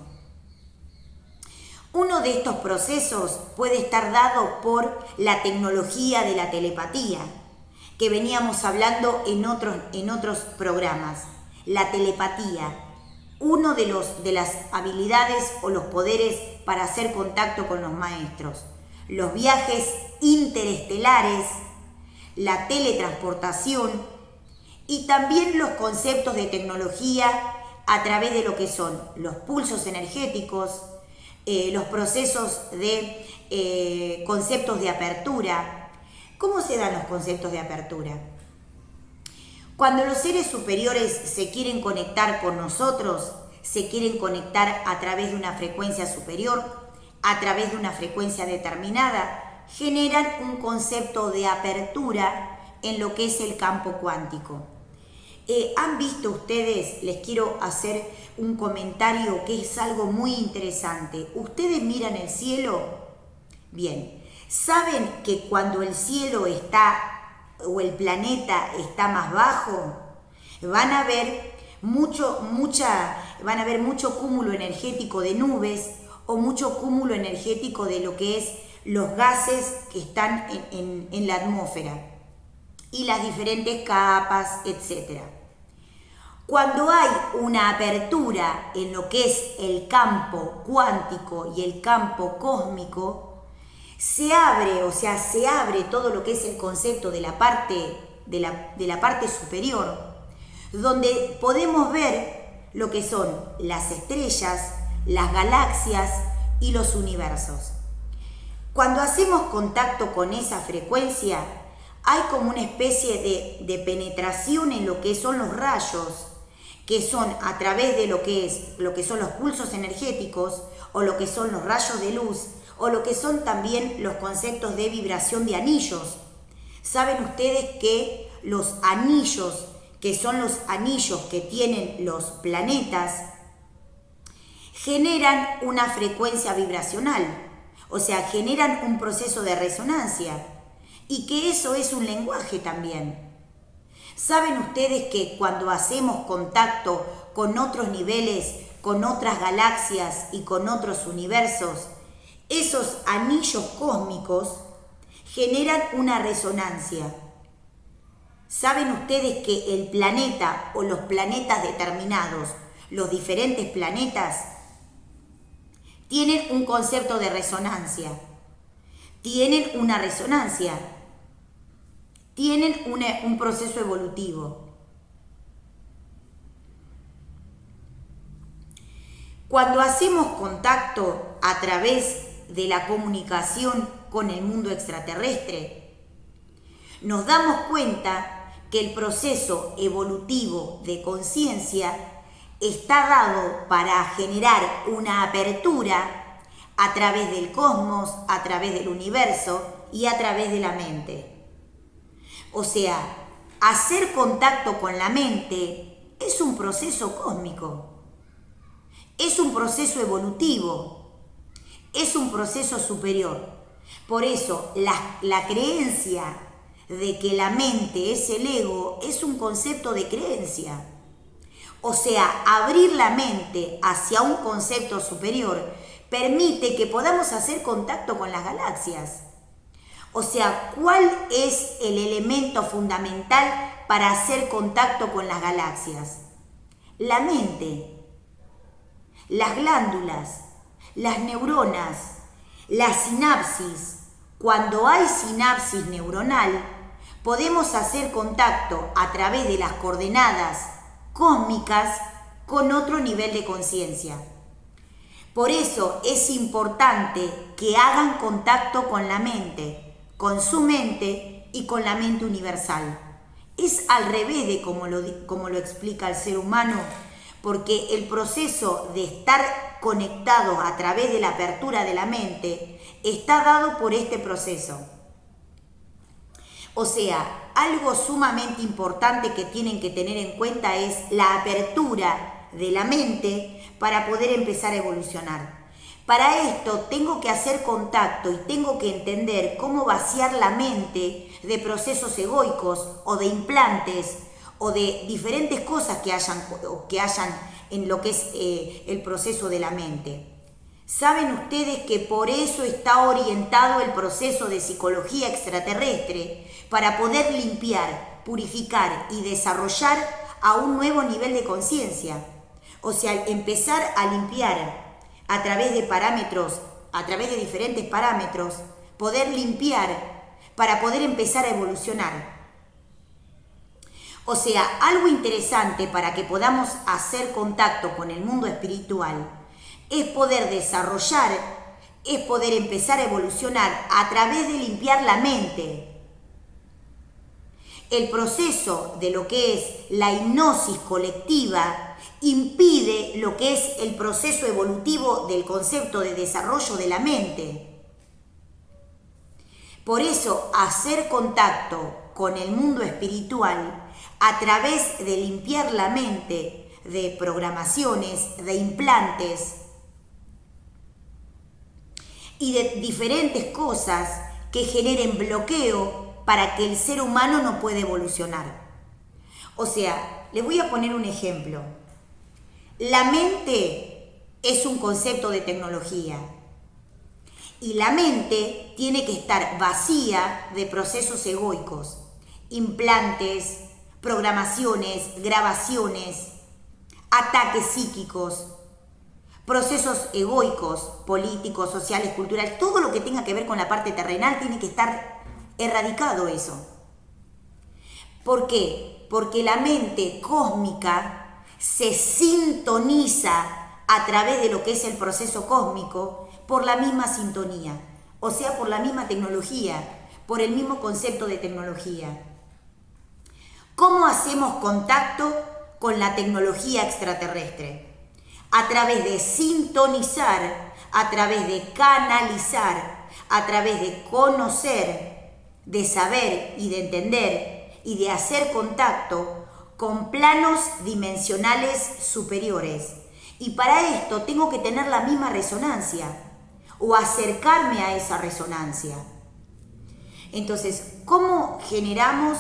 Uno de estos procesos puede estar dado por la tecnología de la telepatía, que veníamos hablando en otros programas. La telepatía, uno de las habilidades o los poderes para hacer contacto con los maestros. Los viajes interestelares, la teletransportación y también los conceptos de tecnología a través de lo que son los pulsos energéticos, los procesos de conceptos de apertura. ¿Cómo se dan los conceptos de apertura? Cuando los seres superiores se quieren conectar con nosotros, se quieren conectar a través de una frecuencia superior, a través de una frecuencia determinada, generan un concepto de apertura en lo que es el campo cuántico. ¿Han visto ustedes? Les quiero hacer un comentario que es algo muy interesante. ¿Ustedes miran el cielo? Bien. ¿Saben que cuando el cielo está o el planeta está más bajo, van a ver mucho cúmulo energético de nubes o mucho cúmulo energético de lo que es los gases que están en la atmósfera y las diferentes capas, etc. Cuando hay una apertura en lo que es el campo cuántico y el campo cósmico, se abre todo lo que es el concepto de la parte superior, donde podemos ver lo que son las estrellas, las galaxias y los universos. Cuando hacemos contacto con esa frecuencia, hay como una especie de penetración en lo que son los rayos, que son a través de lo que son los pulsos energéticos, o lo que son los rayos de luz, o lo que son también los conceptos de vibración de anillos. Saben ustedes que los anillos, que son los anillos que tienen los planetas, generan una frecuencia vibracional, o sea, generan un proceso de resonancia, y que eso es un lenguaje también. ¿Saben ustedes que cuando hacemos contacto con otros niveles, con otras galaxias y con otros universos, esos anillos cósmicos generan una resonancia? ¿Saben ustedes que el planeta o los planetas determinados, los diferentes planetas, tienen un concepto de resonancia? Tienen una resonancia. Tienen un proceso evolutivo. Cuando hacemos contacto a través de la comunicación con el mundo extraterrestre, nos damos cuenta que el proceso evolutivo de conciencia está dado para generar una apertura a través del cosmos, a través del universo y a través de la mente. O sea, hacer contacto con la mente es un proceso cósmico, es un proceso evolutivo, es un proceso superior. Por eso, la creencia de que la mente es el ego es un concepto de creencia. O sea, abrir la mente hacia un concepto superior permite que podamos hacer contacto con las galaxias. O sea, ¿cuál es el elemento fundamental para hacer contacto con las galaxias? La mente, las glándulas, las neuronas, la sinapsis. Cuando hay sinapsis neuronal, podemos hacer contacto a través de las coordenadas cósmicas con otro nivel de conciencia. Por eso es importante que hagan contacto con la mente, con su mente y con la mente universal. Es al revés de como lo explica el ser humano, porque el proceso de estar conectado a través de la apertura de la mente está dado por este proceso. O sea, algo sumamente importante que tienen que tener en cuenta es la apertura de la mente para poder empezar a evolucionar. Para esto tengo que hacer contacto y tengo que entender cómo vaciar la mente de procesos egoicos o de implantes o de diferentes cosas que hayan en lo que es el proceso de la mente. ¿Saben ustedes que por eso está orientado el proceso de psicología extraterrestre? Para poder limpiar, purificar y desarrollar a un nuevo nivel de conciencia. O sea, empezar a limpiar a través de parámetros, a través de diferentes parámetros, poder limpiar para poder empezar a evolucionar. O sea, algo interesante para que podamos hacer contacto con el mundo espiritual es poder desarrollar, es poder empezar a evolucionar a través de limpiar la mente. El proceso de lo que es la hipnosis colectiva impide lo que es el proceso evolutivo del concepto de desarrollo de la mente. Por eso, hacer contacto con el mundo espiritual a través de limpiar la mente de programaciones, de implantes y de diferentes cosas que generen bloqueo para que el ser humano no pueda evolucionar. O sea, les voy a poner un ejemplo. La mente es un concepto de tecnología y la mente tiene que estar vacía de procesos egoicos, implantes, programaciones, grabaciones, ataques psíquicos, procesos egoicos, políticos, sociales, culturales, todo lo que tenga que ver con la parte terrenal tiene que estar erradicado eso. ¿Por qué? Porque la mente cósmica se sintoniza a través de lo que es el proceso cósmico por la misma sintonía. o sea, por la misma tecnología, por el mismo concepto de tecnología. ¿Cómo hacemos contacto con la tecnología extraterrestre? A través de sintonizar, a través de canalizar, a través de conocer, de saber y de entender y de hacer contacto con planos dimensionales superiores. Y para esto tengo que tener la misma resonancia o acercarme a esa resonancia. Entonces, ¿cómo generamos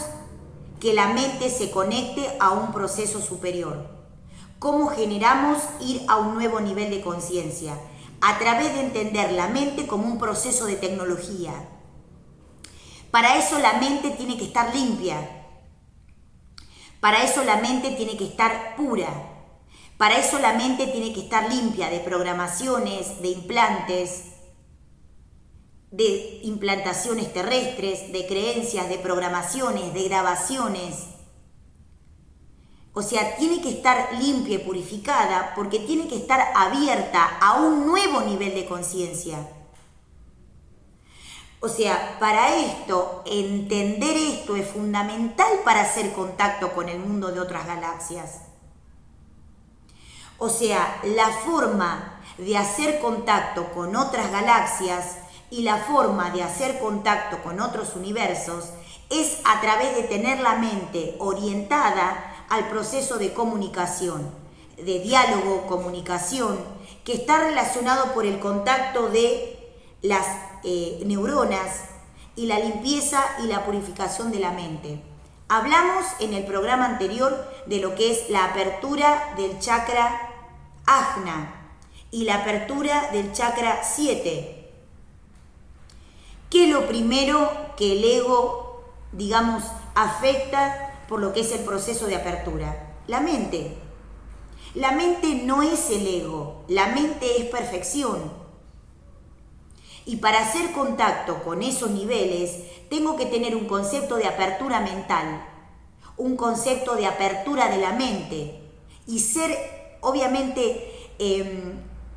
que la mente se conecte a un proceso superior? ¿Cómo generamos ir a un nuevo nivel de conciencia? A través de entender la mente como un proceso de tecnología. Para eso la mente tiene que estar limpia. Para eso la mente tiene que estar pura. Para eso la mente tiene que estar limpia de programaciones, de implantes, de implantaciones terrestres, de creencias, de programaciones, de grabaciones. O sea, tiene que estar limpia y purificada porque tiene que estar abierta a un nuevo nivel de conciencia. O sea, para esto, entender esto es fundamental para hacer contacto con el mundo de otras galaxias. O sea, la forma de hacer contacto con otras galaxias y la forma de hacer contacto con otros universos es a través de tener la mente orientada al proceso de comunicación, de diálogo, comunicación, que está relacionado por el contacto de las neuronas y la limpieza y la purificación de la mente. Hablamos en el programa anterior de lo que es la apertura del chakra Ajna y la apertura del chakra 7. ¿Qué es lo primero que el ego, digamos, afecta por lo que es el proceso de apertura? La mente. La mente no es el ego, la mente es perfección. Y para hacer contacto con esos niveles, tengo que tener un concepto de apertura mental, un concepto de apertura de la mente y ser, obviamente,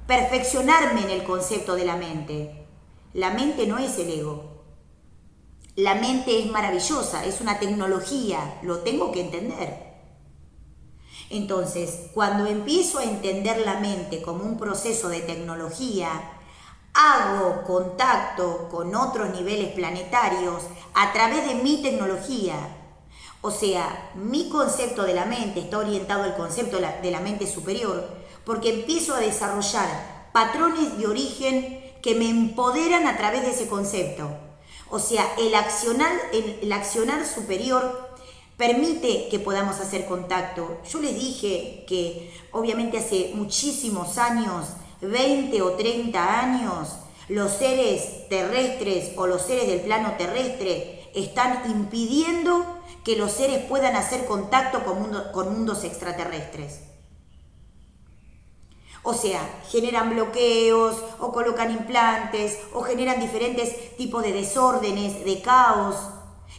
perfeccionarme en el concepto de la mente. La mente no es el ego. La mente es maravillosa, es una tecnología, lo tengo que entender. Entonces, cuando empiezo a entender la mente como un proceso de tecnología, hago contacto con otros niveles planetarios a través de mi tecnología. O sea, mi concepto de la mente está orientado al concepto de la mente superior porque empiezo a desarrollar patrones de origen que me empoderan a través de ese concepto. O sea, el accionar superior permite que podamos hacer contacto. Yo les dije que obviamente hace muchísimos años, 20 o 30 años, los seres terrestres o los seres del plano terrestre están impidiendo que los seres puedan hacer contacto con mundos extraterrestres. O sea, generan bloqueos o colocan implantes o generan diferentes tipos de desórdenes, de caos,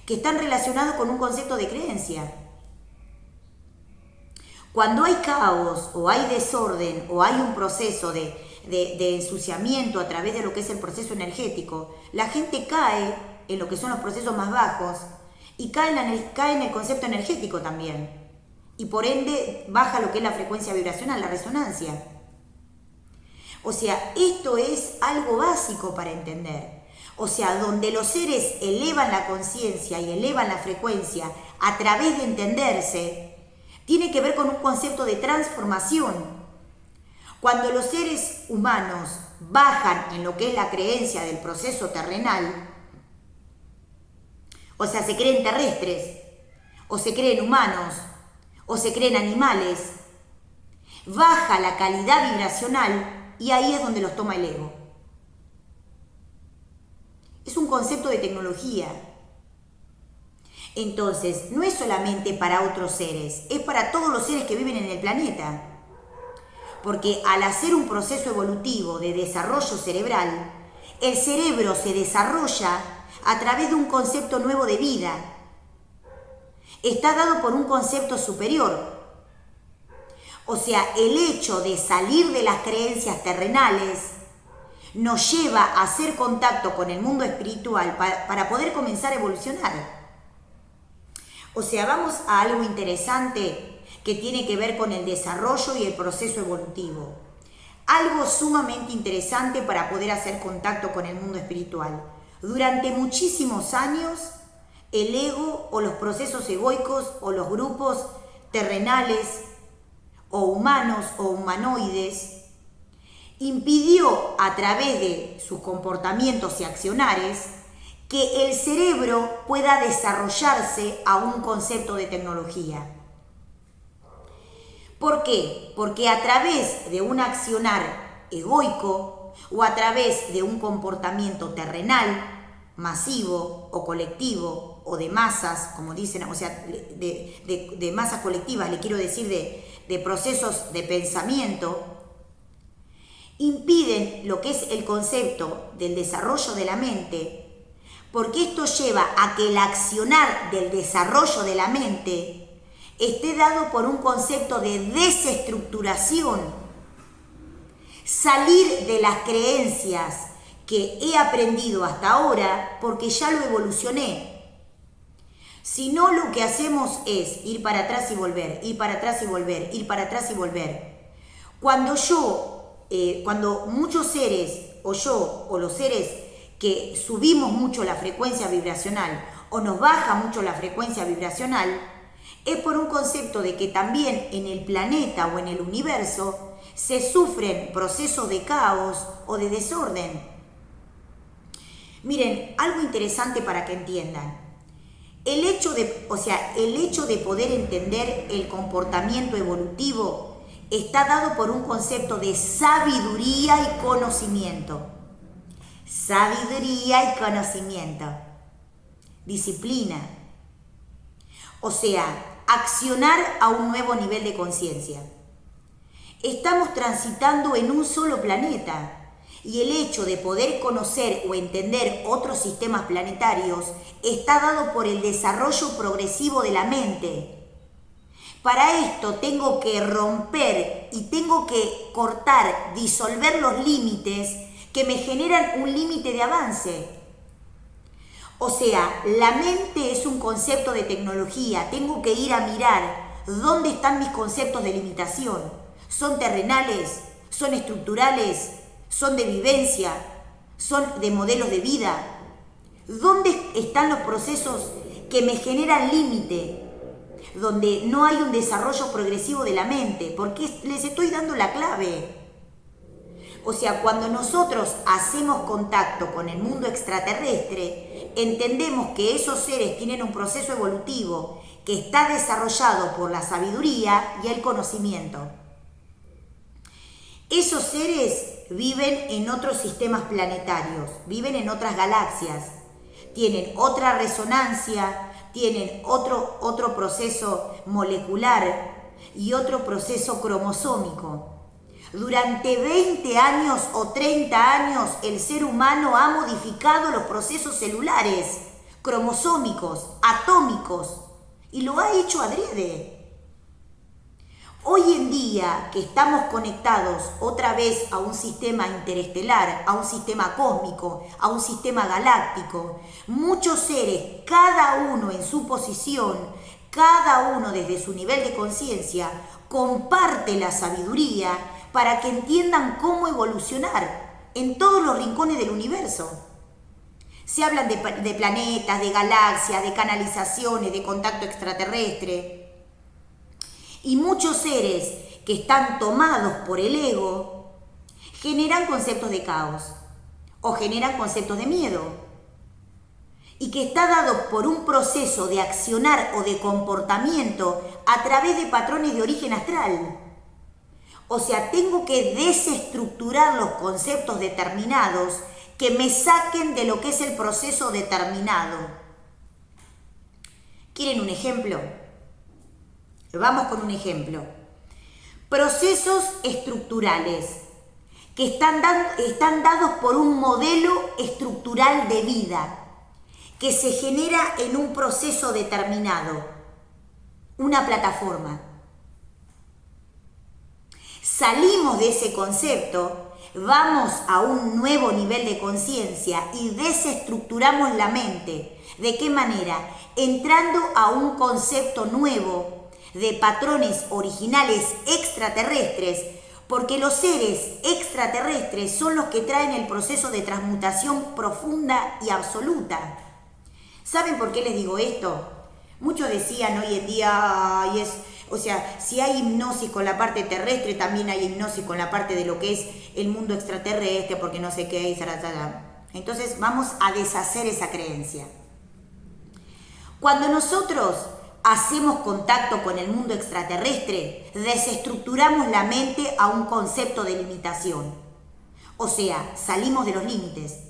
que están relacionados con un concepto de creencia. Cuando hay caos o hay desorden o hay un proceso de ensuciamiento a través de lo que es el proceso energético, la gente cae en lo que son los procesos más bajos y cae en el concepto energético también. Y por ende baja lo que es la frecuencia vibracional, la resonancia. O sea, esto es algo básico para entender. O sea, donde los seres elevan la conciencia y elevan la frecuencia a través de entenderse, tiene que ver con un concepto de transformación. Cuando los seres humanos bajan en lo que es la creencia del proceso terrenal, o sea, se creen terrestres, o se creen humanos, o se creen animales, baja la calidad vibracional y ahí es donde los toma el ego. Es un concepto de tecnología. Entonces, no es solamente para otros seres, es para todos los seres que viven en el planeta. Porque al hacer un proceso evolutivo de desarrollo cerebral, el cerebro se desarrolla a través de un concepto nuevo de vida. Está dado por un concepto superior. O sea, el hecho de salir de las creencias terrenales nos lleva a hacer contacto con el mundo espiritual para poder comenzar a evolucionar. O sea, vamos a algo interesante que tiene que ver con el desarrollo y el proceso evolutivo. Algo sumamente interesante para poder hacer contacto con el mundo espiritual. Durante muchísimos años, el ego o los procesos egoicos o los grupos terrenales o humanos o humanoides impidió a través de sus comportamientos y accionares que el cerebro pueda desarrollarse a un concepto de tecnología. ¿Por qué? Porque a través de un accionar egoico o a través de un comportamiento terrenal, masivo o colectivo o de masas, como dicen, o sea, de masas colectivas, le quiero decir de procesos de pensamiento, impiden lo que es el concepto del desarrollo de la mente, porque esto lleva a que el accionar del desarrollo de la mente esté dado por un concepto de desestructuración, salir de las creencias que he aprendido hasta ahora porque ya lo evolucioné. Si no, lo que hacemos es ir para atrás y volver, ir para atrás y volver, ir para atrás y volver. Cuando muchos seres, o yo, o los seres que subimos mucho la frecuencia vibracional, o nos baja mucho la frecuencia vibracional, es por un concepto de que también en el planeta o en el universo se sufren procesos de caos o de desorden. Miren, algo interesante para que entiendan. El hecho de poder entender el comportamiento evolutivo está dado por un concepto de sabiduría y conocimiento. Sabiduría y conocimiento. Disciplina. O sea, accionar a un nuevo nivel de conciencia. Estamos transitando en un solo planeta y el hecho de poder conocer o entender otros sistemas planetarios está dado por el desarrollo progresivo de la mente. Para esto tengo que romper y tengo que cortar, disolver los límites que me generan un límite de avance. O sea, la mente es un concepto de tecnología. Tengo que ir a mirar dónde están mis conceptos de limitación. ¿Son terrenales? ¿Son estructurales? ¿Son de vivencia? ¿Son de modelos de vida? ¿Dónde están los procesos que me generan límite? Donde no hay un desarrollo progresivo de la mente. Porque les estoy dando la clave. O sea, cuando nosotros hacemos contacto con el mundo extraterrestre, entendemos que esos seres tienen un proceso evolutivo que está desarrollado por la sabiduría y el conocimiento. Esos seres viven en otros sistemas planetarios, viven en otras galaxias, tienen otra resonancia, tienen otro proceso molecular y otro proceso cromosómico. Durante 20 años o 30 años el ser humano ha modificado los procesos celulares, cromosómicos, atómicos, y lo ha hecho adrede. Hoy en día que estamos conectados otra vez a un sistema interestelar, a un sistema cósmico, a un sistema galáctico, muchos seres, cada uno en su posición, cada uno desde su nivel de conciencia, comparte la sabiduría para que entiendan cómo evolucionar en todos los rincones del universo. Se hablan de planetas, de galaxias, de canalizaciones, de contacto extraterrestre. Y muchos seres que están tomados por el ego generan conceptos de caos o generan conceptos de miedo. Y que está dado por un proceso de accionar o de comportamiento a través de patrones de origen astral. O sea, tengo que desestructurar los conceptos determinados que me saquen de lo que es el proceso determinado. ¿Quieren un ejemplo? Vamos con un ejemplo. Procesos estructurales que están dados por un modelo estructural de vida que se genera en un proceso determinado, una plataforma. Salimos de ese concepto vamos a un nuevo nivel de conciencia y desestructuramos la mente. ¿De qué manera? Entrando a un concepto nuevo de patrones originales extraterrestres, porque los seres extraterrestres son los que traen el proceso de transmutación profunda y absoluta. ¿Saben por qué les digo esto? Muchos decían hoy en día, si hay hipnosis con la parte terrestre, también hay hipnosis con la parte de lo que es el mundo extraterrestre, porque no sé qué es. Entonces vamos a deshacer esa creencia. Cuando nosotros hacemos contacto con el mundo extraterrestre, desestructuramos la mente a un concepto de limitación. O sea, salimos de los límites.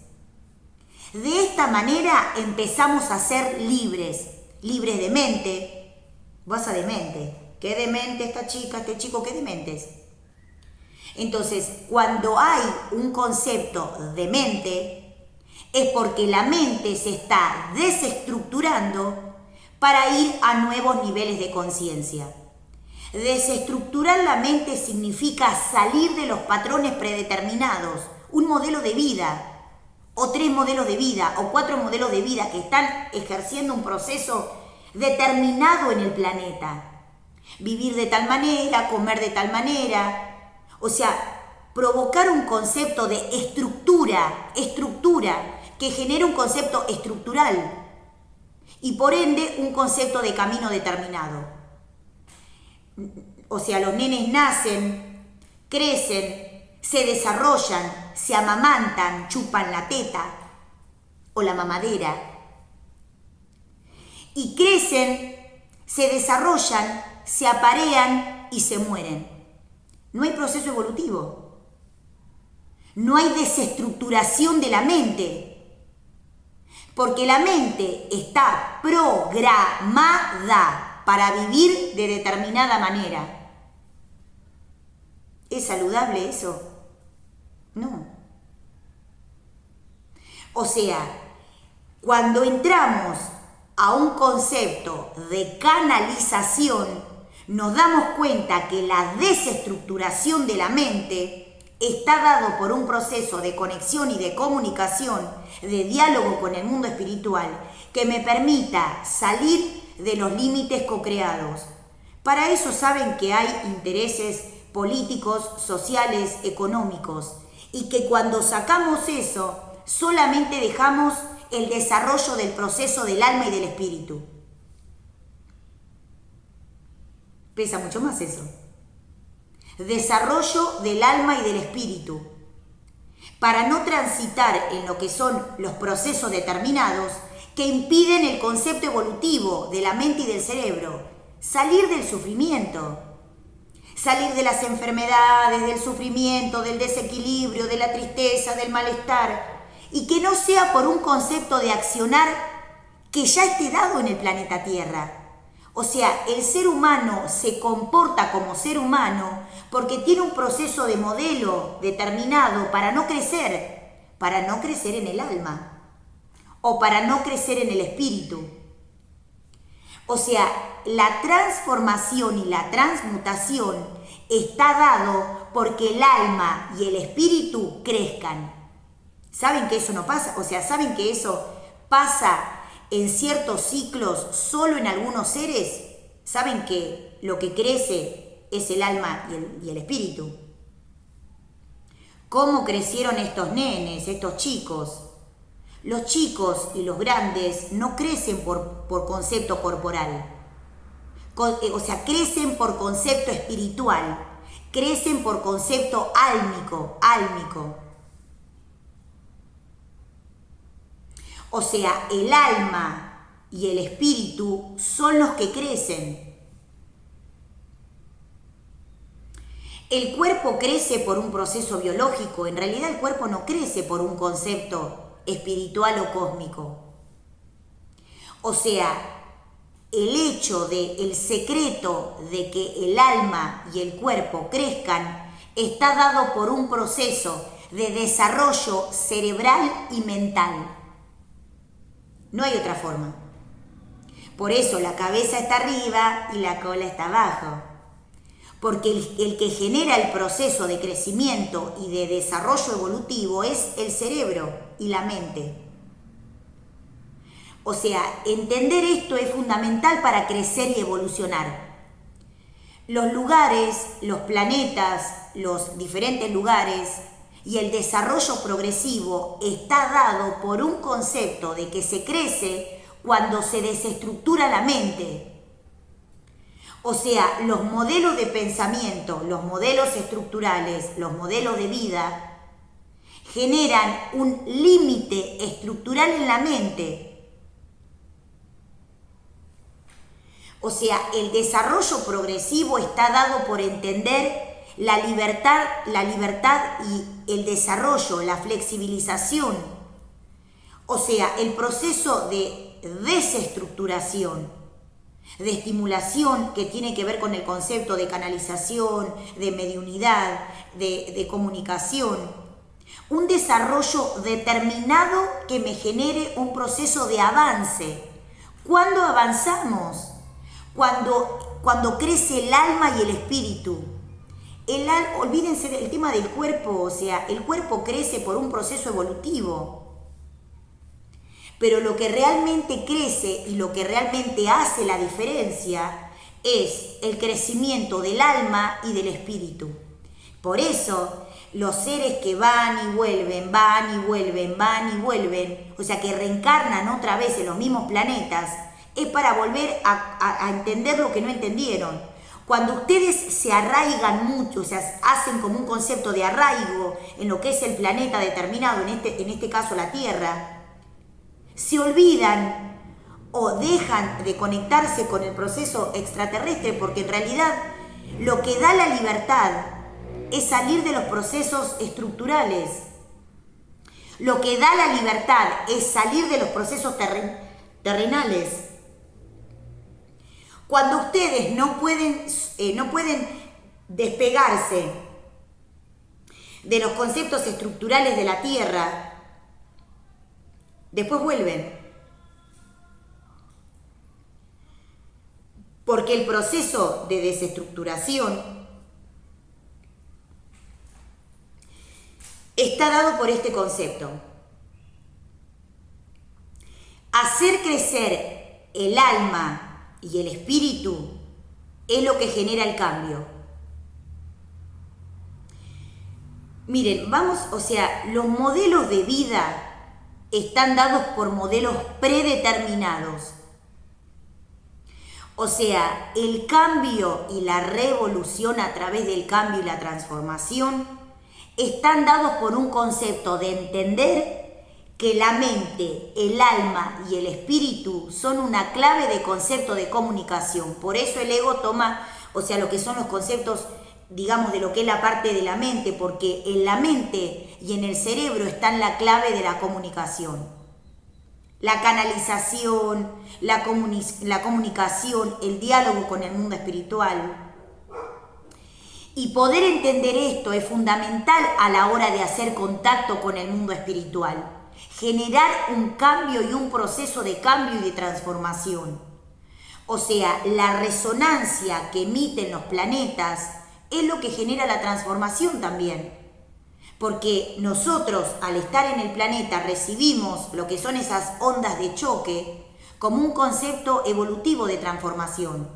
De esta manera empezamos a ser libres de mente. Vas a demente. ¿Qué demente esta chica, este chico? ¿Qué dementes? Entonces, cuando hay un concepto de mente, es porque la mente se está desestructurando para ir a nuevos niveles de conciencia. Desestructurar la mente significa salir de los patrones predeterminados, un modelo de vida, o 3 modelos de vida, o 4 modelos de vida que están ejerciendo un proceso determinado en el planeta. Vivir de tal manera, comer de tal manera, o sea, provocar un concepto de estructura que genera un concepto estructural y por ende un concepto de camino determinado. O sea, los nenes nacen, crecen, se desarrollan, se amamantan, chupan la teta o la mamadera y crecen, se desarrollan, se aparean y se mueren. No hay proceso evolutivo. No hay desestructuración de la mente. Porque la mente está programada para vivir de determinada manera. ¿Es saludable eso? No. O sea, cuando entramos a un concepto de canalización, nos damos cuenta que la desestructuración de la mente está dado por un proceso de conexión y de comunicación, de diálogo con el mundo espiritual, que me permita salir de los límites co-creados. Para eso saben que hay intereses políticos, sociales, económicos, y que cuando sacamos eso, solamente dejamos el desarrollo del proceso del alma y del espíritu. Pesa mucho más eso. Desarrollo del alma y del espíritu. Para no transitar en lo que son los procesos determinados que impiden el concepto evolutivo de la mente y del cerebro. Salir del sufrimiento. Salir de las enfermedades, del sufrimiento, del desequilibrio, de la tristeza, del malestar. Y que no sea por un concepto de accionar que ya esté dado en el planeta Tierra. O sea, el ser humano se comporta como ser humano porque tiene un proceso de modelo determinado para no crecer en el alma o para no crecer en el espíritu. O sea, la transformación y la transmutación está dado porque el alma y el espíritu crezcan. ¿Saben que eso no pasa? O sea, ¿saben que eso pasa en ciertos ciclos solo en algunos seres? ¿Saben que lo que crece es el alma y el espíritu? ¿Cómo crecieron estos nenes, estos chicos? Los chicos y los grandes no crecen por concepto corporal. O sea, crecen por concepto espiritual. Crecen por concepto álmico. O sea, el alma y el espíritu son los que crecen. El cuerpo crece por un proceso biológico. En realidad el cuerpo no crece por un concepto espiritual o cósmico. O sea, el hecho el secreto de que el alma y el cuerpo crezcan está dado por un proceso de desarrollo cerebral y mental. No hay otra forma. Por eso la cabeza está arriba y la cola está abajo. porque el que genera el proceso de crecimiento y de desarrollo evolutivo es el cerebro y la mente. O sea, entender esto es fundamental para crecer y evolucionar. Los lugares, los planetas, los diferentes lugares y el desarrollo progresivo está dado por un concepto de que se crece cuando se desestructura la mente. O sea, los modelos de pensamiento, los modelos estructurales, los modelos de vida generan un límite estructural en la mente. O sea, el desarrollo progresivo está dado por entender la libertad y el desarrollo, la flexibilización. O sea, el proceso de desestructuración, de estimulación que tiene que ver con el concepto de canalización, de mediunidad, de comunicación. Un desarrollo determinado que me genere un proceso de avance. ¿Cuándo avanzamos? Cuando crece el alma y el espíritu. Olvídense del tema del cuerpo, o sea, el cuerpo crece por un proceso evolutivo. Pero lo que realmente crece y lo que realmente hace la diferencia es el crecimiento del alma y del espíritu. Por eso, los seres que van y vuelven, o sea, que reencarnan otra vez en los mismos planetas, es para volver a entender lo que no entendieron. Cuando ustedes se arraigan mucho, o sea, hacen como un concepto de arraigo en lo que es el planeta determinado, en este caso la Tierra, se olvidan o dejan de conectarse con el proceso extraterrestre, porque en realidad lo que da la libertad es salir de los procesos estructurales. Lo que da la libertad es salir de los procesos terrenales. Cuando ustedes no pueden despegarse de los conceptos estructurales de la Tierra, después vuelven. Porque el proceso de desestructuración está dado por este concepto. Hacer crecer el alma y el espíritu es lo que genera el cambio. Miren, los modelos de vida están dados por modelos predeterminados. O sea, el cambio y la revolución a través del cambio y la transformación están dados por un concepto de entender que la mente, el alma y el espíritu son una clave de concepto de comunicación. Por eso el ego toma, o sea, lo que son los conceptos, digamos, de lo que es la parte de la mente, porque en la mente y en el cerebro están la clave de la comunicación. La canalización, la comunicación, el diálogo con el mundo espiritual. Y poder entender esto es fundamental a la hora de hacer contacto con el mundo espiritual. Generar un cambio y un proceso de cambio y de transformación. O sea, la resonancia que emiten los planetas es lo que genera la transformación también. Porque nosotros, al estar en el planeta, recibimos lo que son esas ondas de choque como un concepto evolutivo de transformación.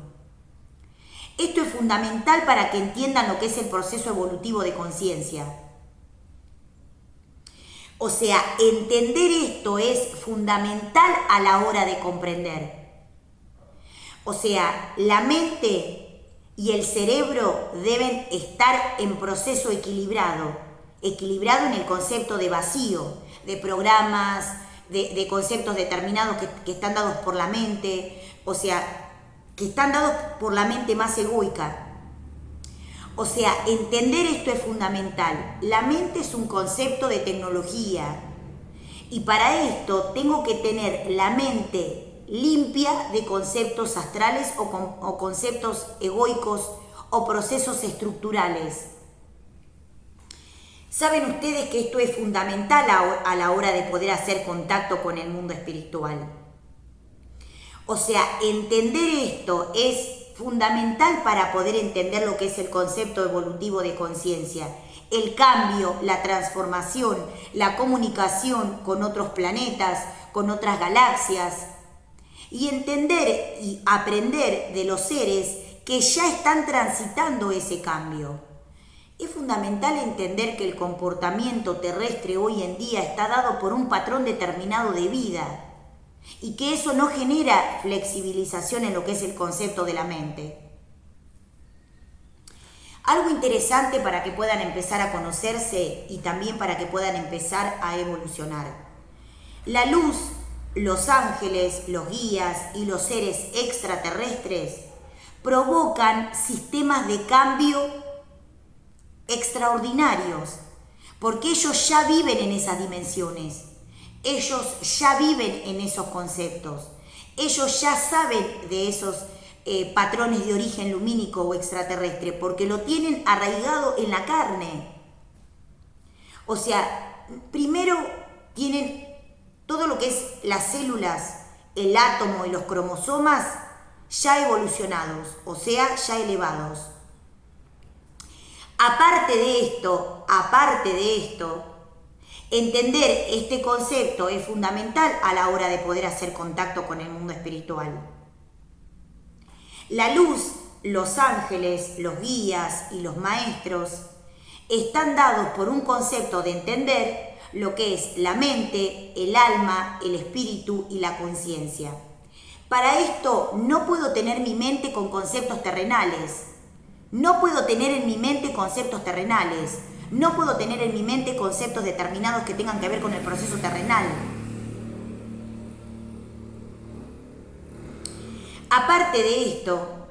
Esto es fundamental para que entiendan lo que es el proceso evolutivo de conciencia. O sea, entender esto es fundamental a la hora de comprender. O sea, la mente y el cerebro deben estar en proceso equilibrado en el concepto de vacío, de programas, de conceptos determinados que están dados por la mente, o sea, que están dados por la mente más egoica. O sea, entender esto es fundamental. La mente es un concepto de tecnología y para esto tengo que tener la mente limpia de conceptos astrales o conceptos egoicos o procesos estructurales. Saben ustedes que esto es fundamental a la hora de poder hacer contacto con el mundo espiritual. O sea, entender esto es fundamental para poder entender lo que es el concepto evolutivo de conciencia. El cambio, la transformación, la comunicación con otros planetas, con otras galaxias, y entender y aprender de los seres que ya están transitando ese cambio. Es fundamental entender que el comportamiento terrestre hoy en día está dado por un patrón determinado de vida y que eso no genera flexibilización en lo que es el concepto de la mente. Algo interesante para que puedan empezar a conocerse y también para que puedan empezar a evolucionar. La luz, los ángeles, los guías y los seres extraterrestres provocan sistemas de cambio extraordinarios, porque ellos ya viven en esas dimensiones, ellos ya viven en esos conceptos, ellos ya saben de esos patrones de origen lumínico o extraterrestre, porque lo tienen arraigado en la carne. O sea, primero tienen todo lo que es las células, el átomo y los cromosomas ya evolucionados, o sea, ya elevados. Aparte de esto, entender este concepto es fundamental a la hora de poder hacer contacto con el mundo espiritual. La luz, los ángeles, los guías y los maestros están dados por un concepto de entender lo que es la mente, el alma, el espíritu y la conciencia. Para esto no puedo tener mi mente con conceptos terrenales. No puedo tener en mi mente conceptos terrenales. No puedo tener en mi mente conceptos determinados que tengan que ver con el proceso terrenal. Aparte de esto,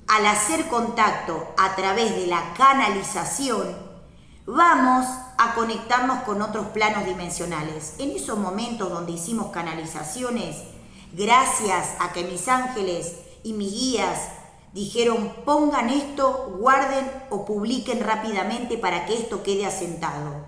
al hacer contacto a través de la canalización, vamos a conectarnos con otros planos dimensionales. En esos momentos donde hicimos canalizaciones, gracias a que mis ángeles y mis guías dijeron pongan esto, guarden o publiquen rápidamente para que esto quede asentado.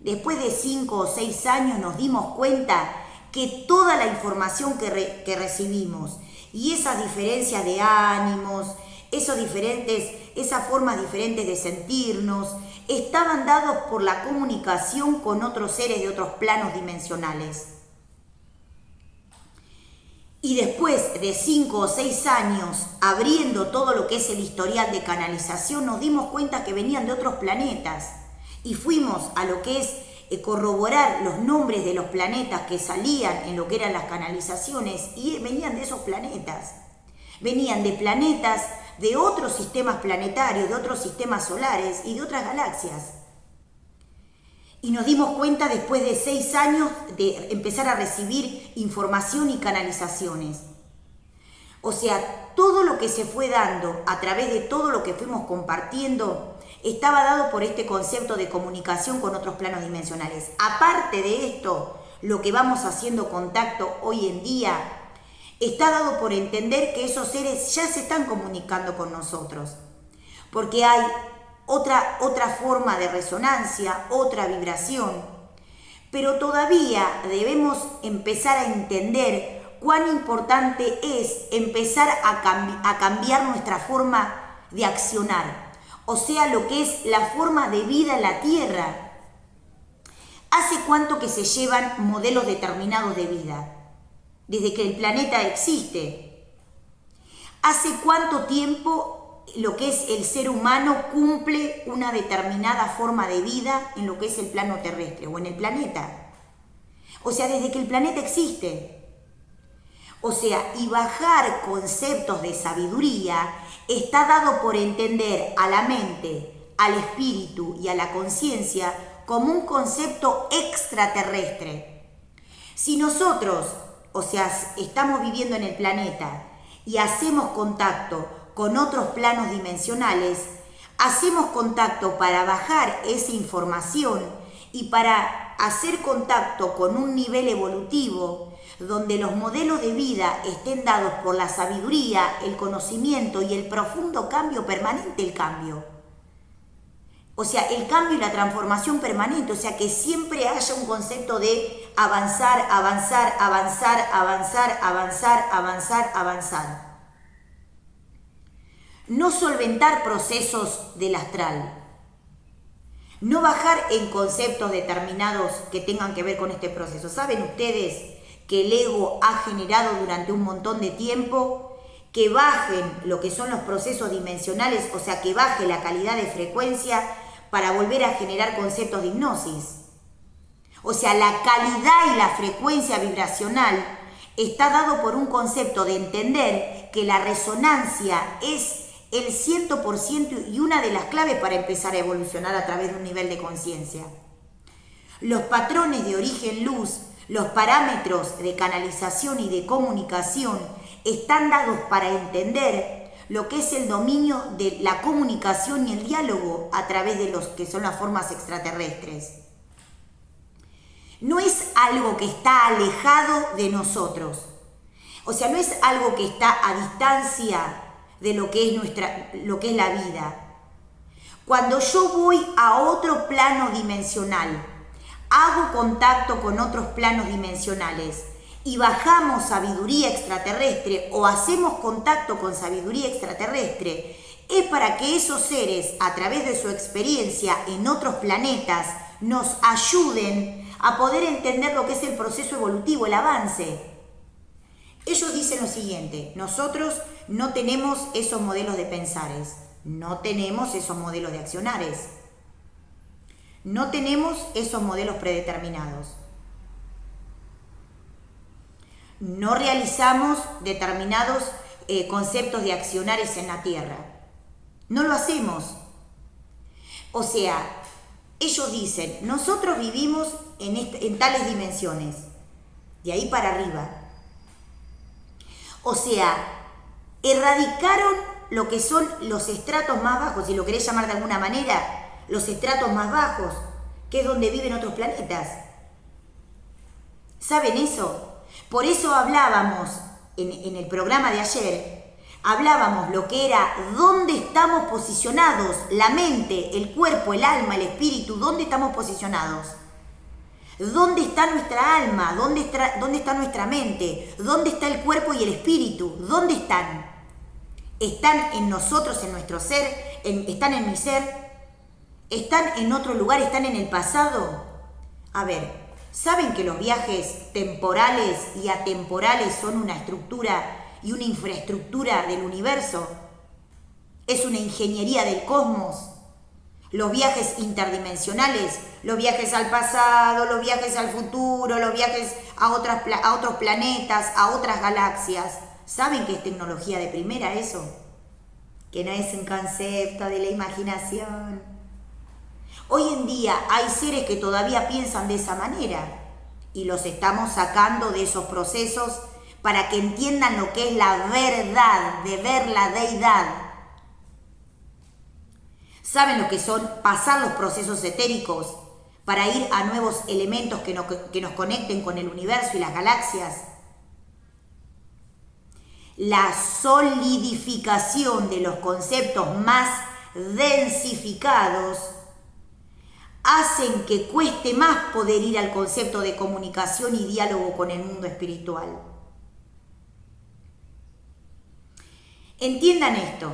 Después de 5 o 6 años nos dimos cuenta que toda la información que recibimos y esas diferencias de ánimos, esas formas diferentes de sentirnos, estaban dados por la comunicación con otros seres de otros planos dimensionales. Y después de 5 o 6 años abriendo todo lo que es el historial de canalización, nos dimos cuenta que venían de otros planetas y fuimos a lo que es corroborar los nombres de los planetas que salían en lo que eran las canalizaciones y venían de esos planetas. Venían de planetas de otros sistemas planetarios, de otros sistemas solares y de otras galaxias. Y nos dimos cuenta después de 6 años de empezar a recibir información y canalizaciones. O sea, todo lo que se fue dando a través de todo lo que fuimos compartiendo estaba dado por este concepto de comunicación con otros planos dimensionales. Aparte de esto, lo que vamos haciendo contacto hoy en día está dado por entender que esos seres ya se están comunicando con nosotros. Porque hay otra forma de resonancia, otra vibración. Pero todavía debemos empezar a entender cuán importante es empezar a cambiar nuestra forma de accionar. O sea, lo que es la forma de vida en la Tierra. ¿Hace cuánto que se llevan modelos determinados de vida? Desde que el planeta existe. ¿Hace cuánto tiempo lo que es el ser humano cumple una determinada forma de vida en lo que es el plano terrestre o en el planeta? O sea, desde que el planeta existe. O sea, y bajar conceptos de sabiduría está dado por entender a la mente, al espíritu y a la conciencia como un concepto extraterrestre. Si nosotros, o sea, estamos viviendo en el planeta y hacemos contacto con otros planos dimensionales, hacemos contacto para bajar esa información y para hacer contacto con un nivel evolutivo donde los modelos de vida estén dados por la sabiduría, el conocimiento y el profundo cambio permanente, el cambio. O sea, el cambio y la transformación permanente, o sea, que siempre haya un concepto de avanzar, avanzar, avanzar, avanzar, avanzar, avanzar, avanzar. no solventar procesos del astral, no bajar en conceptos determinados que tengan que ver con este proceso. ¿Saben ustedes que el ego ha generado durante un montón de tiempo que bajen lo que son los procesos dimensionales, o sea, que baje la calidad de frecuencia para volver a generar conceptos de hipnosis? O sea, la calidad y la frecuencia vibracional está dado por un concepto de entender que la resonancia es el 100% y una de las claves para empezar a evolucionar a través de un nivel de conciencia. Los patrones de origen luz, los parámetros de canalización y de comunicación están dados para entender lo que es el dominio de la comunicación y el diálogo a través de los que son las formas extraterrestres. No es algo que está alejado de nosotros. O sea, no es algo que está a distancia de lo que es la vida. Cuando yo voy a otro plano dimensional, hago contacto con otros planos dimensionales y bajamos sabiduría extraterrestre o hacemos contacto con sabiduría extraterrestre, es para que esos seres, a través de su experiencia en otros planetas, nos ayuden a poder entender lo que es el proceso evolutivo, el avance. Ellos dicen lo siguiente: nosotros no tenemos esos modelos de pensares, no tenemos esos modelos de accionares, no tenemos esos modelos predeterminados, no realizamos determinados conceptos de accionares en la Tierra, no lo hacemos. O sea, ellos dicen, nosotros vivimos en tales dimensiones, de ahí para arriba. O sea, erradicaron lo que son los estratos más bajos, si lo querés llamar de alguna manera, los estratos más bajos, que es donde viven otros planetas. ¿Saben eso? Por eso hablábamos en el programa de ayer, hablábamos lo que era dónde estamos posicionados, la mente, el cuerpo, el alma, el espíritu, dónde estamos posicionados. ¿Dónde está nuestra alma? ¿Dónde está nuestra mente? ¿Dónde está el cuerpo y el espíritu? ¿Dónde están? ¿Están en nosotros, en nuestro ser? ¿Están en mi ser? ¿Están en otro lugar? ¿Están en el pasado? A ver, ¿saben que los viajes temporales y atemporales son una estructura y una infraestructura del universo? Es una ingeniería del cosmos. Los viajes interdimensionales, los viajes al pasado, los viajes al futuro, los viajes a otros planetas, a otras galaxias. ¿Saben que es tecnología de primera eso? Que no es un concepto de la imaginación. Hoy en día hay seres que todavía piensan de esa manera y los estamos sacando de esos procesos para que entiendan lo que es la verdad de ver la deidad. ¿Saben lo que son pasar los procesos etéricos para ir a nuevos elementos que nos conecten con el universo y las galaxias? La solidificación de los conceptos más densificados hacen que cueste más poder ir al concepto de comunicación y diálogo con el mundo espiritual. Entiendan esto.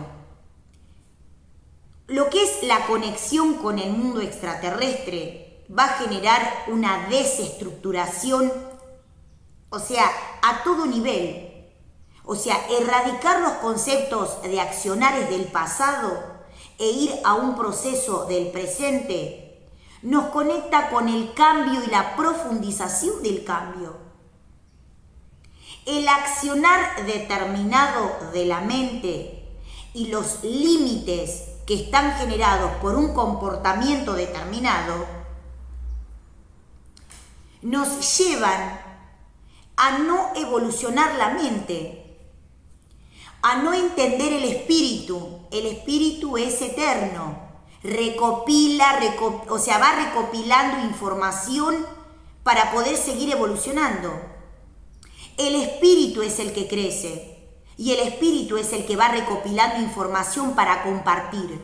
Lo que es la conexión con el mundo extraterrestre va a generar una desestructuración, o sea, a todo nivel. O sea, erradicar los conceptos de accionares del pasado e ir a un proceso del presente nos conecta con el cambio y la profundización del cambio. El accionar determinado de la mente y los límites que están generados por un comportamiento determinado, nos llevan a no evolucionar la mente, a no entender el espíritu. El espíritu es eterno, va recopilando información para poder seguir evolucionando. El espíritu es el que crece. Y el espíritu es el que va recopilando información para compartir.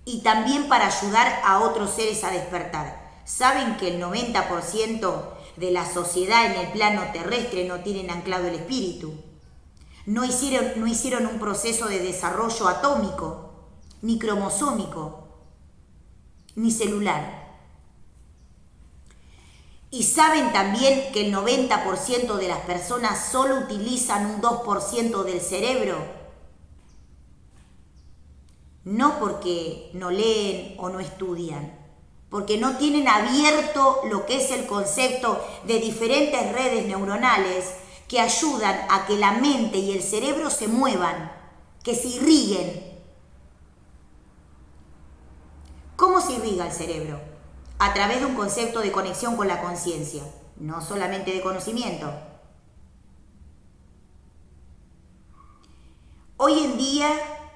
Y también para ayudar a otros seres a despertar. ¿Saben que el 90% de la sociedad en el plano terrestre no tienen anclado el espíritu? no hicieron un proceso de desarrollo atómico, ni cromosómico, ni celular. Y saben también que el 90% de las personas solo utilizan un 2% del cerebro. No porque no leen o no estudian, porque no tienen abierto lo que es el concepto de diferentes redes neuronales que ayudan a que la mente y el cerebro se muevan, que se irriguen. ¿Cómo se irriga el cerebro? A través de un concepto de conexión con la conciencia, no solamente de conocimiento. Hoy en día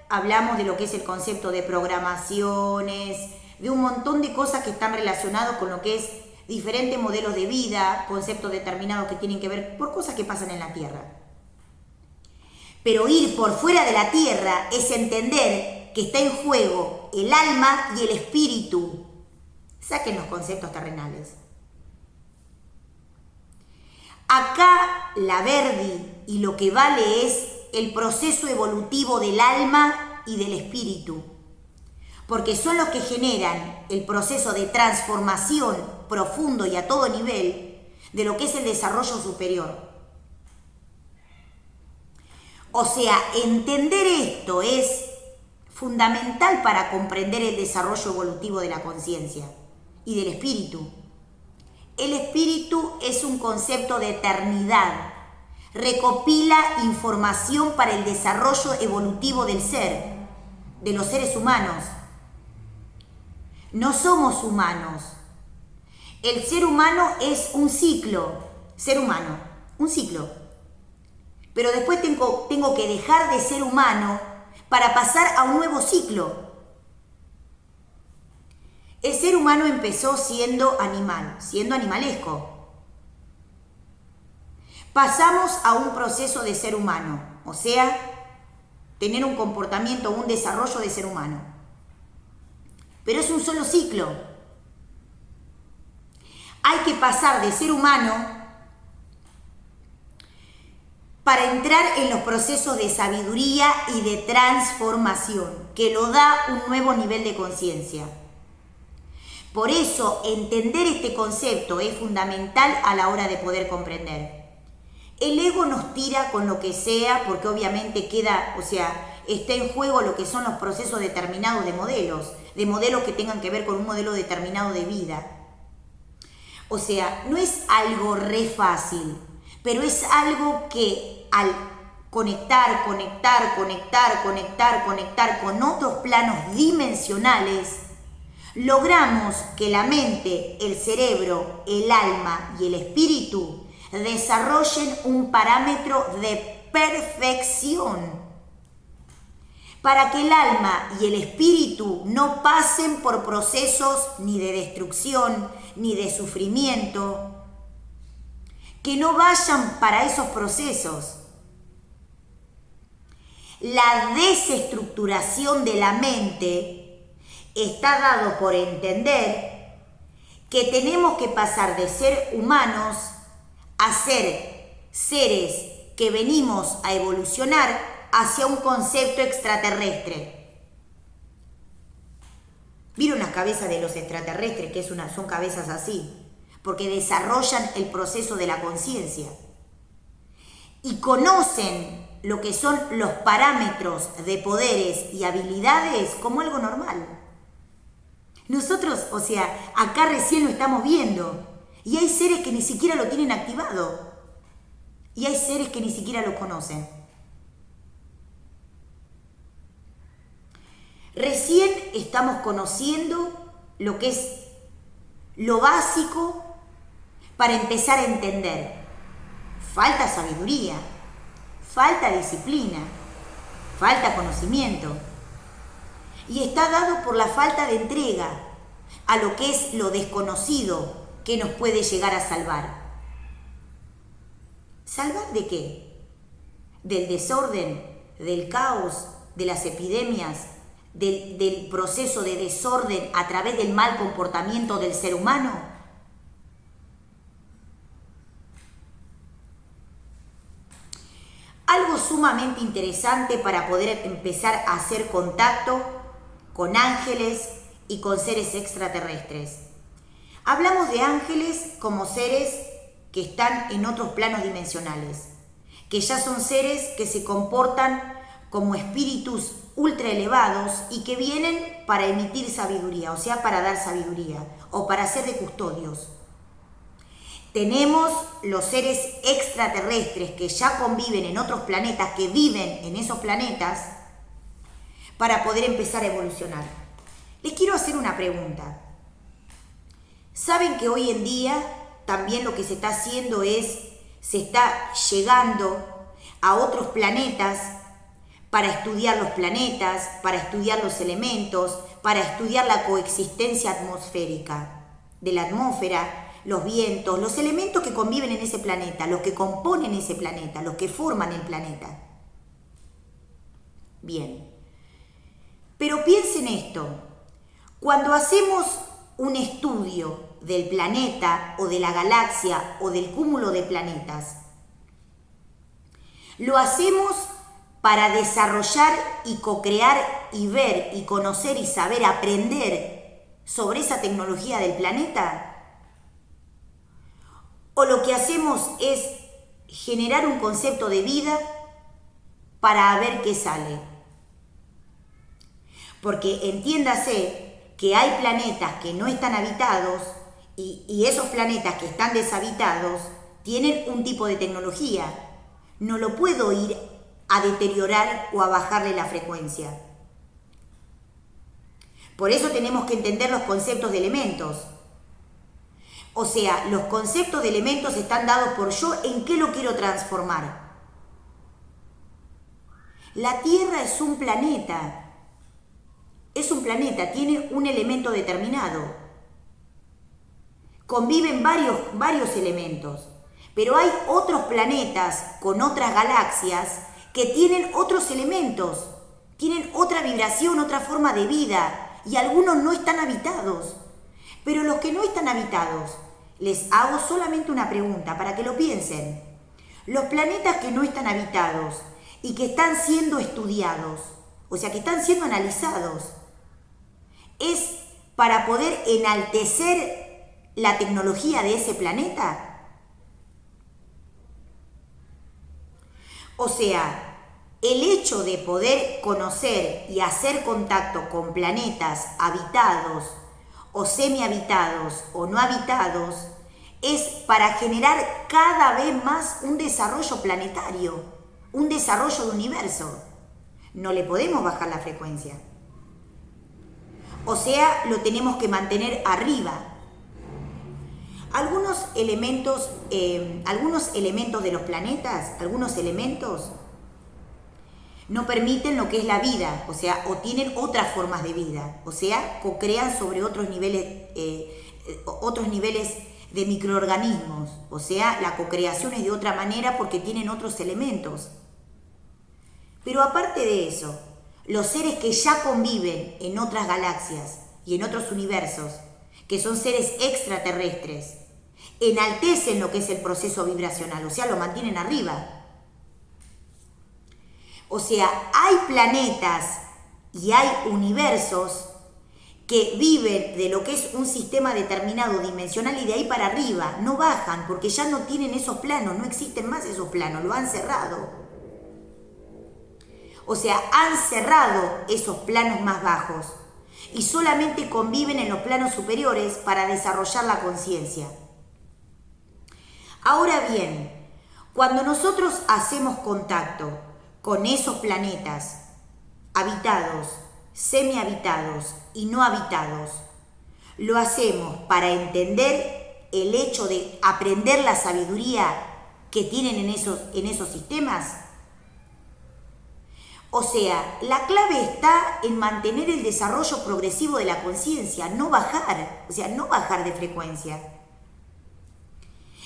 hablamos de lo que es el concepto de programaciones, de un montón de cosas que están relacionadas con lo que es diferentes modelos de vida, conceptos determinados que tienen que ver por cosas que pasan en la Tierra. Pero ir por fuera de la Tierra es entender que está en juego el alma y el espíritu. Saquen los conceptos terrenales. Acá la Verdi y lo que vale es el proceso evolutivo del alma y del espíritu, porque son los que generan el proceso de transformación profundo y a todo nivel de lo que es el desarrollo superior. O sea, entender esto es fundamental para comprender el desarrollo evolutivo de la conciencia y del espíritu. El espíritu es un concepto de eternidad. Recopila información para el desarrollo evolutivo del ser, de los seres humanos. No somos humanos. El ser humano es un ciclo. Ser humano, un ciclo. Pero después tengo que dejar de ser humano para pasar a un nuevo ciclo. El ser humano empezó siendo animal, siendo animalesco. Pasamos a un proceso de ser humano, o sea, tener un comportamiento, un desarrollo de ser humano. Pero es un solo ciclo. Hay que pasar de ser humano para entrar en los procesos de sabiduría y de transformación, que lo da un nuevo nivel de conciencia. Por eso, entender este concepto es fundamental a la hora de poder comprender. El ego nos tira con lo que sea, porque obviamente está en juego lo que son los procesos determinados de modelos que tengan que ver con un modelo determinado de vida. O sea, no es algo re fácil, pero es algo que al conectar con otros planos dimensionales, logramos que la mente, el cerebro, el alma y el espíritu desarrollen un parámetro de perfección para que el alma y el espíritu no pasen por procesos ni de destrucción ni de sufrimiento, que no vayan para esos procesos. La desestructuración de la mente está dado por entender que tenemos que pasar de ser humanos a ser seres que venimos a evolucionar hacia un concepto extraterrestre. ¿Vieron las cabezas de los extraterrestres? Que son cabezas así, porque desarrollan el proceso de la conciencia y conocen lo que son los parámetros de poderes y habilidades como algo normal. Nosotros, acá recién lo estamos viendo. Y hay seres que ni siquiera lo tienen activado. Y hay seres que ni siquiera lo conocen. Recién estamos conociendo lo que es lo básico para empezar a entender. Falta sabiduría, falta disciplina, falta conocimiento. Y está dado por la falta de entrega a lo que es lo desconocido que nos puede llegar a salvar. ¿Salvar de qué? Del desorden, del caos, de las epidemias, del proceso de desorden a través del mal comportamiento del ser humano. Algo sumamente interesante para poder empezar a hacer contacto con ángeles y con seres extraterrestres. Hablamos de ángeles como seres que están en otros planos dimensionales, que ya son seres que se comportan como espíritus ultra elevados y que vienen para emitir sabiduría, o sea, para dar sabiduría o para ser de custodios. Tenemos los seres extraterrestres que ya conviven en otros planetas, que viven en esos planetas, para poder empezar a evolucionar. Les quiero hacer una pregunta. ¿Saben que hoy en día también lo que se está haciendo es, se está llegando a otros planetas para estudiar los planetas, para estudiar los elementos, para estudiar la coexistencia atmosférica de la atmósfera, los vientos, los elementos que conviven en ese planeta, los que componen ese planeta, los que forman el planeta? Bien, pero piensen esto, cuando hacemos un estudio del planeta o de la galaxia o del cúmulo de planetas, lo hacemos para desarrollar y co-crear y ver y conocer y saber aprender sobre esa tecnología del planeta, o lo que hacemos es generar un concepto de vida para ver qué sale. Porque entiéndase que hay planetas que no están habitados y esos planetas que están deshabitados tienen un tipo de tecnología. No lo puedo ir a deteriorar o a bajarle la frecuencia. Por eso tenemos que entender los conceptos de elementos. O sea, los conceptos de elementos están dados por yo en qué lo quiero transformar. La Tierra es un planeta. Es un planeta, tiene un elemento determinado. Conviven varios elementos. Pero hay otros planetas con otras galaxias que tienen otros elementos. Tienen otra vibración, otra forma de vida. Y algunos no están habitados. Pero los que no están habitados, les hago solamente una pregunta para que lo piensen. Los planetas que no están habitados y que están siendo estudiados, o sea, que están siendo analizados, ¿es para poder enaltecer la tecnología de ese planeta? O sea, el hecho de poder conocer y hacer contacto con planetas habitados o semihabitados o no habitados, es para generar cada vez más un desarrollo planetario, un desarrollo de universo. No le podemos bajar la frecuencia. O sea, lo tenemos que mantener arriba. Algunos elementos de los planetas, no permiten lo que es la vida, o sea, o tienen otras formas de vida, o sea, co-crean sobre otros niveles de microorganismos, o sea, la co-creación es de otra manera porque tienen otros elementos. Pero aparte de eso, los seres que ya conviven en otras galaxias y en otros universos, que son seres extraterrestres, enaltecen lo que es el proceso vibracional, o sea, lo mantienen arriba. O sea, hay planetas y hay universos que viven de lo que es un sistema determinado dimensional y de ahí para arriba, no bajan porque ya no tienen esos planos, no existen más esos planos, lo han cerrado. O sea, han cerrado esos planos más bajos y solamente conviven en los planos superiores para desarrollar la conciencia. Ahora bien, cuando nosotros hacemos contacto con esos planetas habitados, semihabitados y no habitados, lo hacemos para entender el hecho de aprender la sabiduría que tienen en esos sistemas. O sea, la clave está en mantener el desarrollo progresivo de la conciencia, no bajar, o sea, no bajar de frecuencia.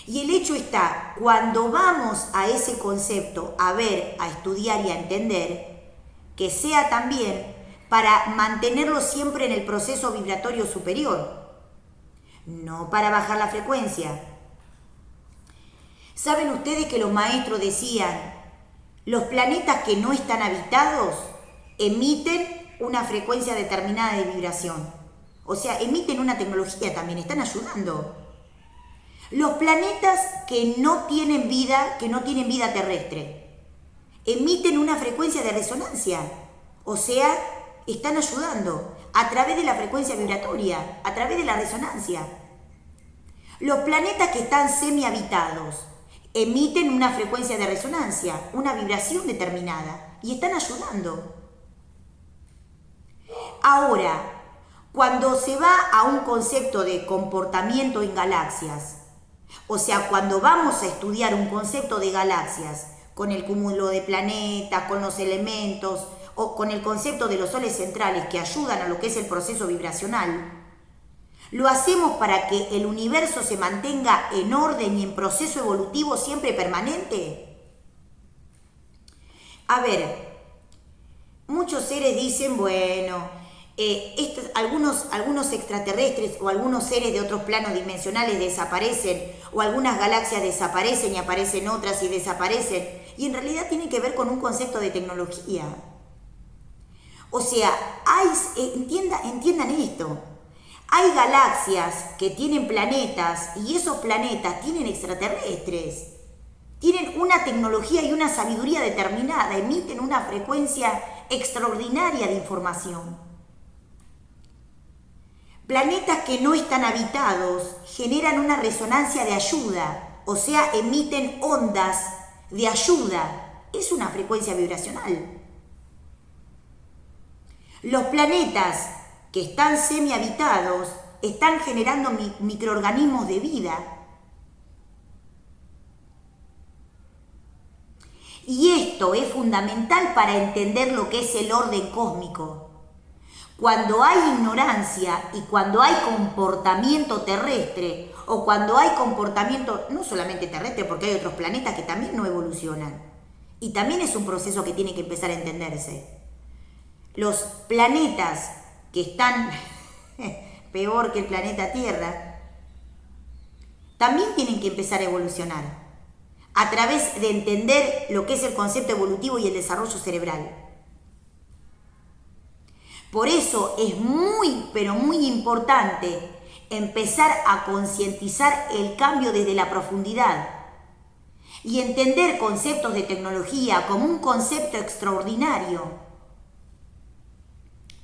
Y el hecho está, cuando vamos a ese concepto a ver, a estudiar y a entender, que sea también para mantenerlo siempre en el proceso vibratorio superior, no para bajar la frecuencia. ¿Saben ustedes que los maestros decían, Los planetas que no están habitados emiten una frecuencia determinada de vibración. O sea, emiten una tecnología también, están ayudando. Los planetas que no tienen vida terrestre, emiten una frecuencia de resonancia. O sea, están ayudando a través de la frecuencia vibratoria, a través de la resonancia. Los planetas que están semihabitados emiten una frecuencia de resonancia, una vibración determinada, y están ayudando. Ahora, cuando se va a un concepto de comportamiento en galaxias, o sea, cuando vamos a estudiar un concepto de galaxias, con el cúmulo de planetas, con los elementos, o con el concepto de los soles centrales que ayudan a lo que es el proceso vibracional, lo hacemos para que el universo se mantenga en orden y en proceso evolutivo siempre permanente. A ver, muchos seres dicen, bueno, algunos extraterrestres o algunos seres de otros planos dimensionales desaparecen, o algunas galaxias desaparecen y aparecen otras y desaparecen, y en realidad tiene que ver con un concepto de tecnología. O sea, entiendan esto. Hay galaxias que tienen planetas y esos planetas tienen extraterrestres. Tienen una tecnología y una sabiduría determinada, emiten una frecuencia extraordinaria de información. Planetas que no están habitados generan una resonancia de ayuda, o sea, emiten ondas de ayuda. Es una frecuencia vibracional. Los planetas que están semihabitados están generando microorganismos de vida. Y esto es fundamental para entender lo que es el orden cósmico. Cuando hay ignorancia y cuando hay comportamiento terrestre, o cuando hay comportamiento no solamente terrestre, porque hay otros planetas que también no evolucionan, y también es un proceso que tiene que empezar a entenderse. Los planetas que están peor que el planeta Tierra, también tienen que empezar a evolucionar a través de entender lo que es el concepto evolutivo y el desarrollo cerebral. Por eso es muy, pero muy importante empezar a concientizar el cambio desde la profundidad y entender conceptos de tecnología como un concepto extraordinario.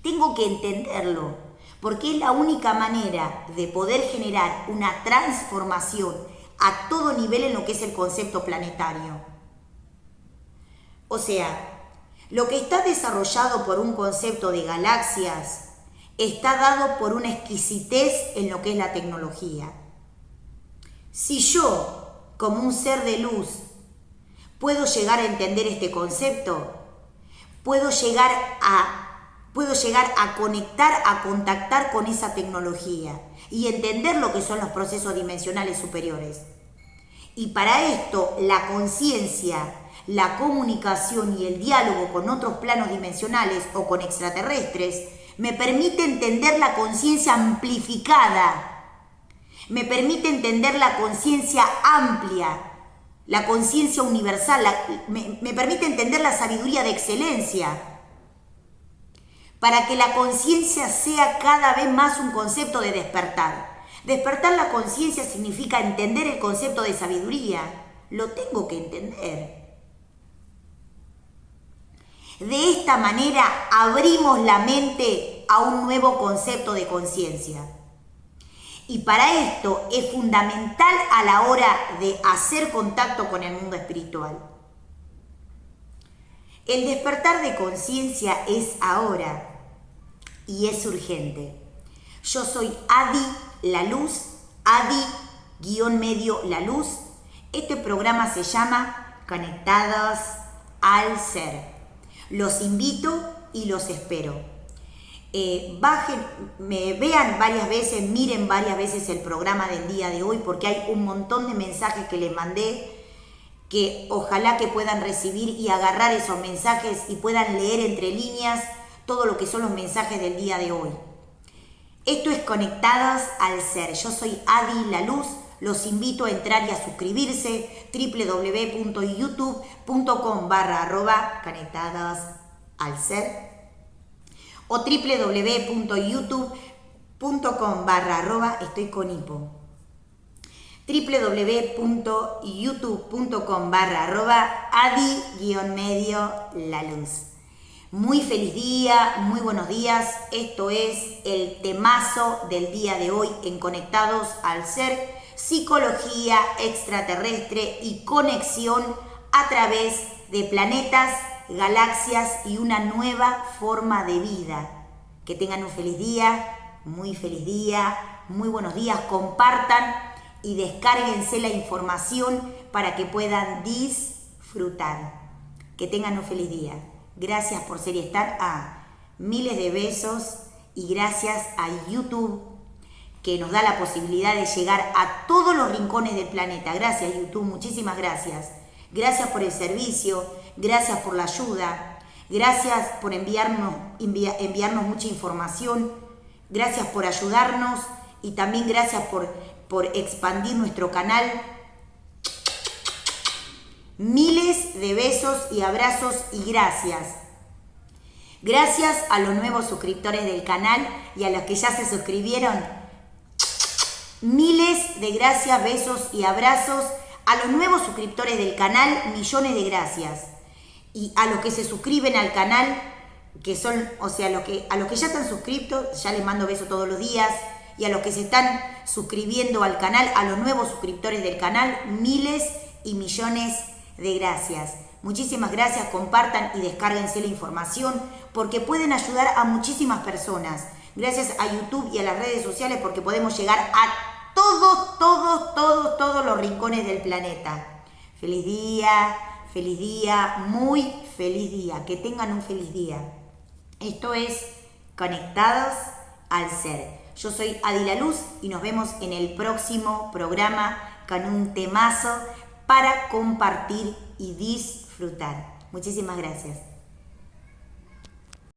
Tengo que entenderlo, porque es la única manera de poder generar una transformación a todo nivel en lo que es el concepto planetario. O sea, lo que está desarrollado por un concepto de galaxias está dado por una exquisitez en lo que es la tecnología. Si yo, como un ser de luz, puedo llegar a entender este concepto, puedo llegar a conectar, a contactar con esa tecnología y entender lo que son los procesos dimensionales superiores. Y para esto, la conciencia, la comunicación y el diálogo con otros planos dimensionales o con extraterrestres me permite entender la conciencia amplificada, me permite entender la conciencia amplia, la conciencia universal, me permite entender la sabiduría de excelencia, para que la conciencia sea cada vez más un concepto de despertar. Despertar la conciencia significa entender el concepto de sabiduría. Lo tengo que entender. De esta manera abrimos la mente a un nuevo concepto de conciencia. Y para esto es fundamental a la hora de hacer contacto con el mundo espiritual. El despertar de conciencia es ahora y es urgente. Yo soy Adi La Luz, Adi-medio La Luz. Este programa se llama Conectados al Ser. Los invito y los espero. Vean varias veces, miren varias veces el programa del día de hoy, porque hay un montón de mensajes que les mandé que ojalá que puedan recibir y agarrar esos mensajes y puedan leer entre líneas todo lo que son los mensajes del día de hoy. Esto es Conectadas al Ser. Yo soy Adi La Luz. los invito a entrar y a suscribirse www.youtube.com/conectados-al-ser o www.youtube.com/estoy con hipo www.youtube.com/adi-medio-la-luz. Muy feliz día, muy buenos días. Esto es el temazo del día de hoy en Conectados al Ser, psicología extraterrestre y conexión a través de planetas, galaxias y una nueva forma de vida. Que tengan un feliz día, muy buenos días. Compartan y descárguense la información para que puedan disfrutar. Que tengan un feliz día. Gracias por ser y estar. Miles de besos y gracias a YouTube que nos da la posibilidad de llegar a todos los rincones del planeta. Gracias YouTube, muchísimas gracias. Gracias por el servicio, gracias por la ayuda, gracias por enviarnos mucha información, gracias por ayudarnos y también gracias por expandir nuestro canal. Miles de besos y abrazos y gracias. Gracias a los nuevos suscriptores del canal y a los que ya se suscribieron. Miles de gracias, besos y abrazos. A los nuevos suscriptores del canal, millones de gracias. Y a los que se suscriben al canal, que son, a los que ya están suscriptos, ya les mando besos todos los días. Y a los que se están suscribiendo al canal, a los nuevos suscriptores del canal, miles y millones de gracias. Muchísimas gracias, compartan y descárguense la información porque pueden ayudar a muchísimas personas. Gracias a YouTube y a las redes sociales porque podemos llegar a todos los rincones del planeta. Feliz día, muy feliz día. Que tengan un feliz día. Esto es Conectados al Ser. Yo soy Adi La Luz y nos vemos en el próximo programa con un temazo para compartir y disfrutar. Muchísimas gracias.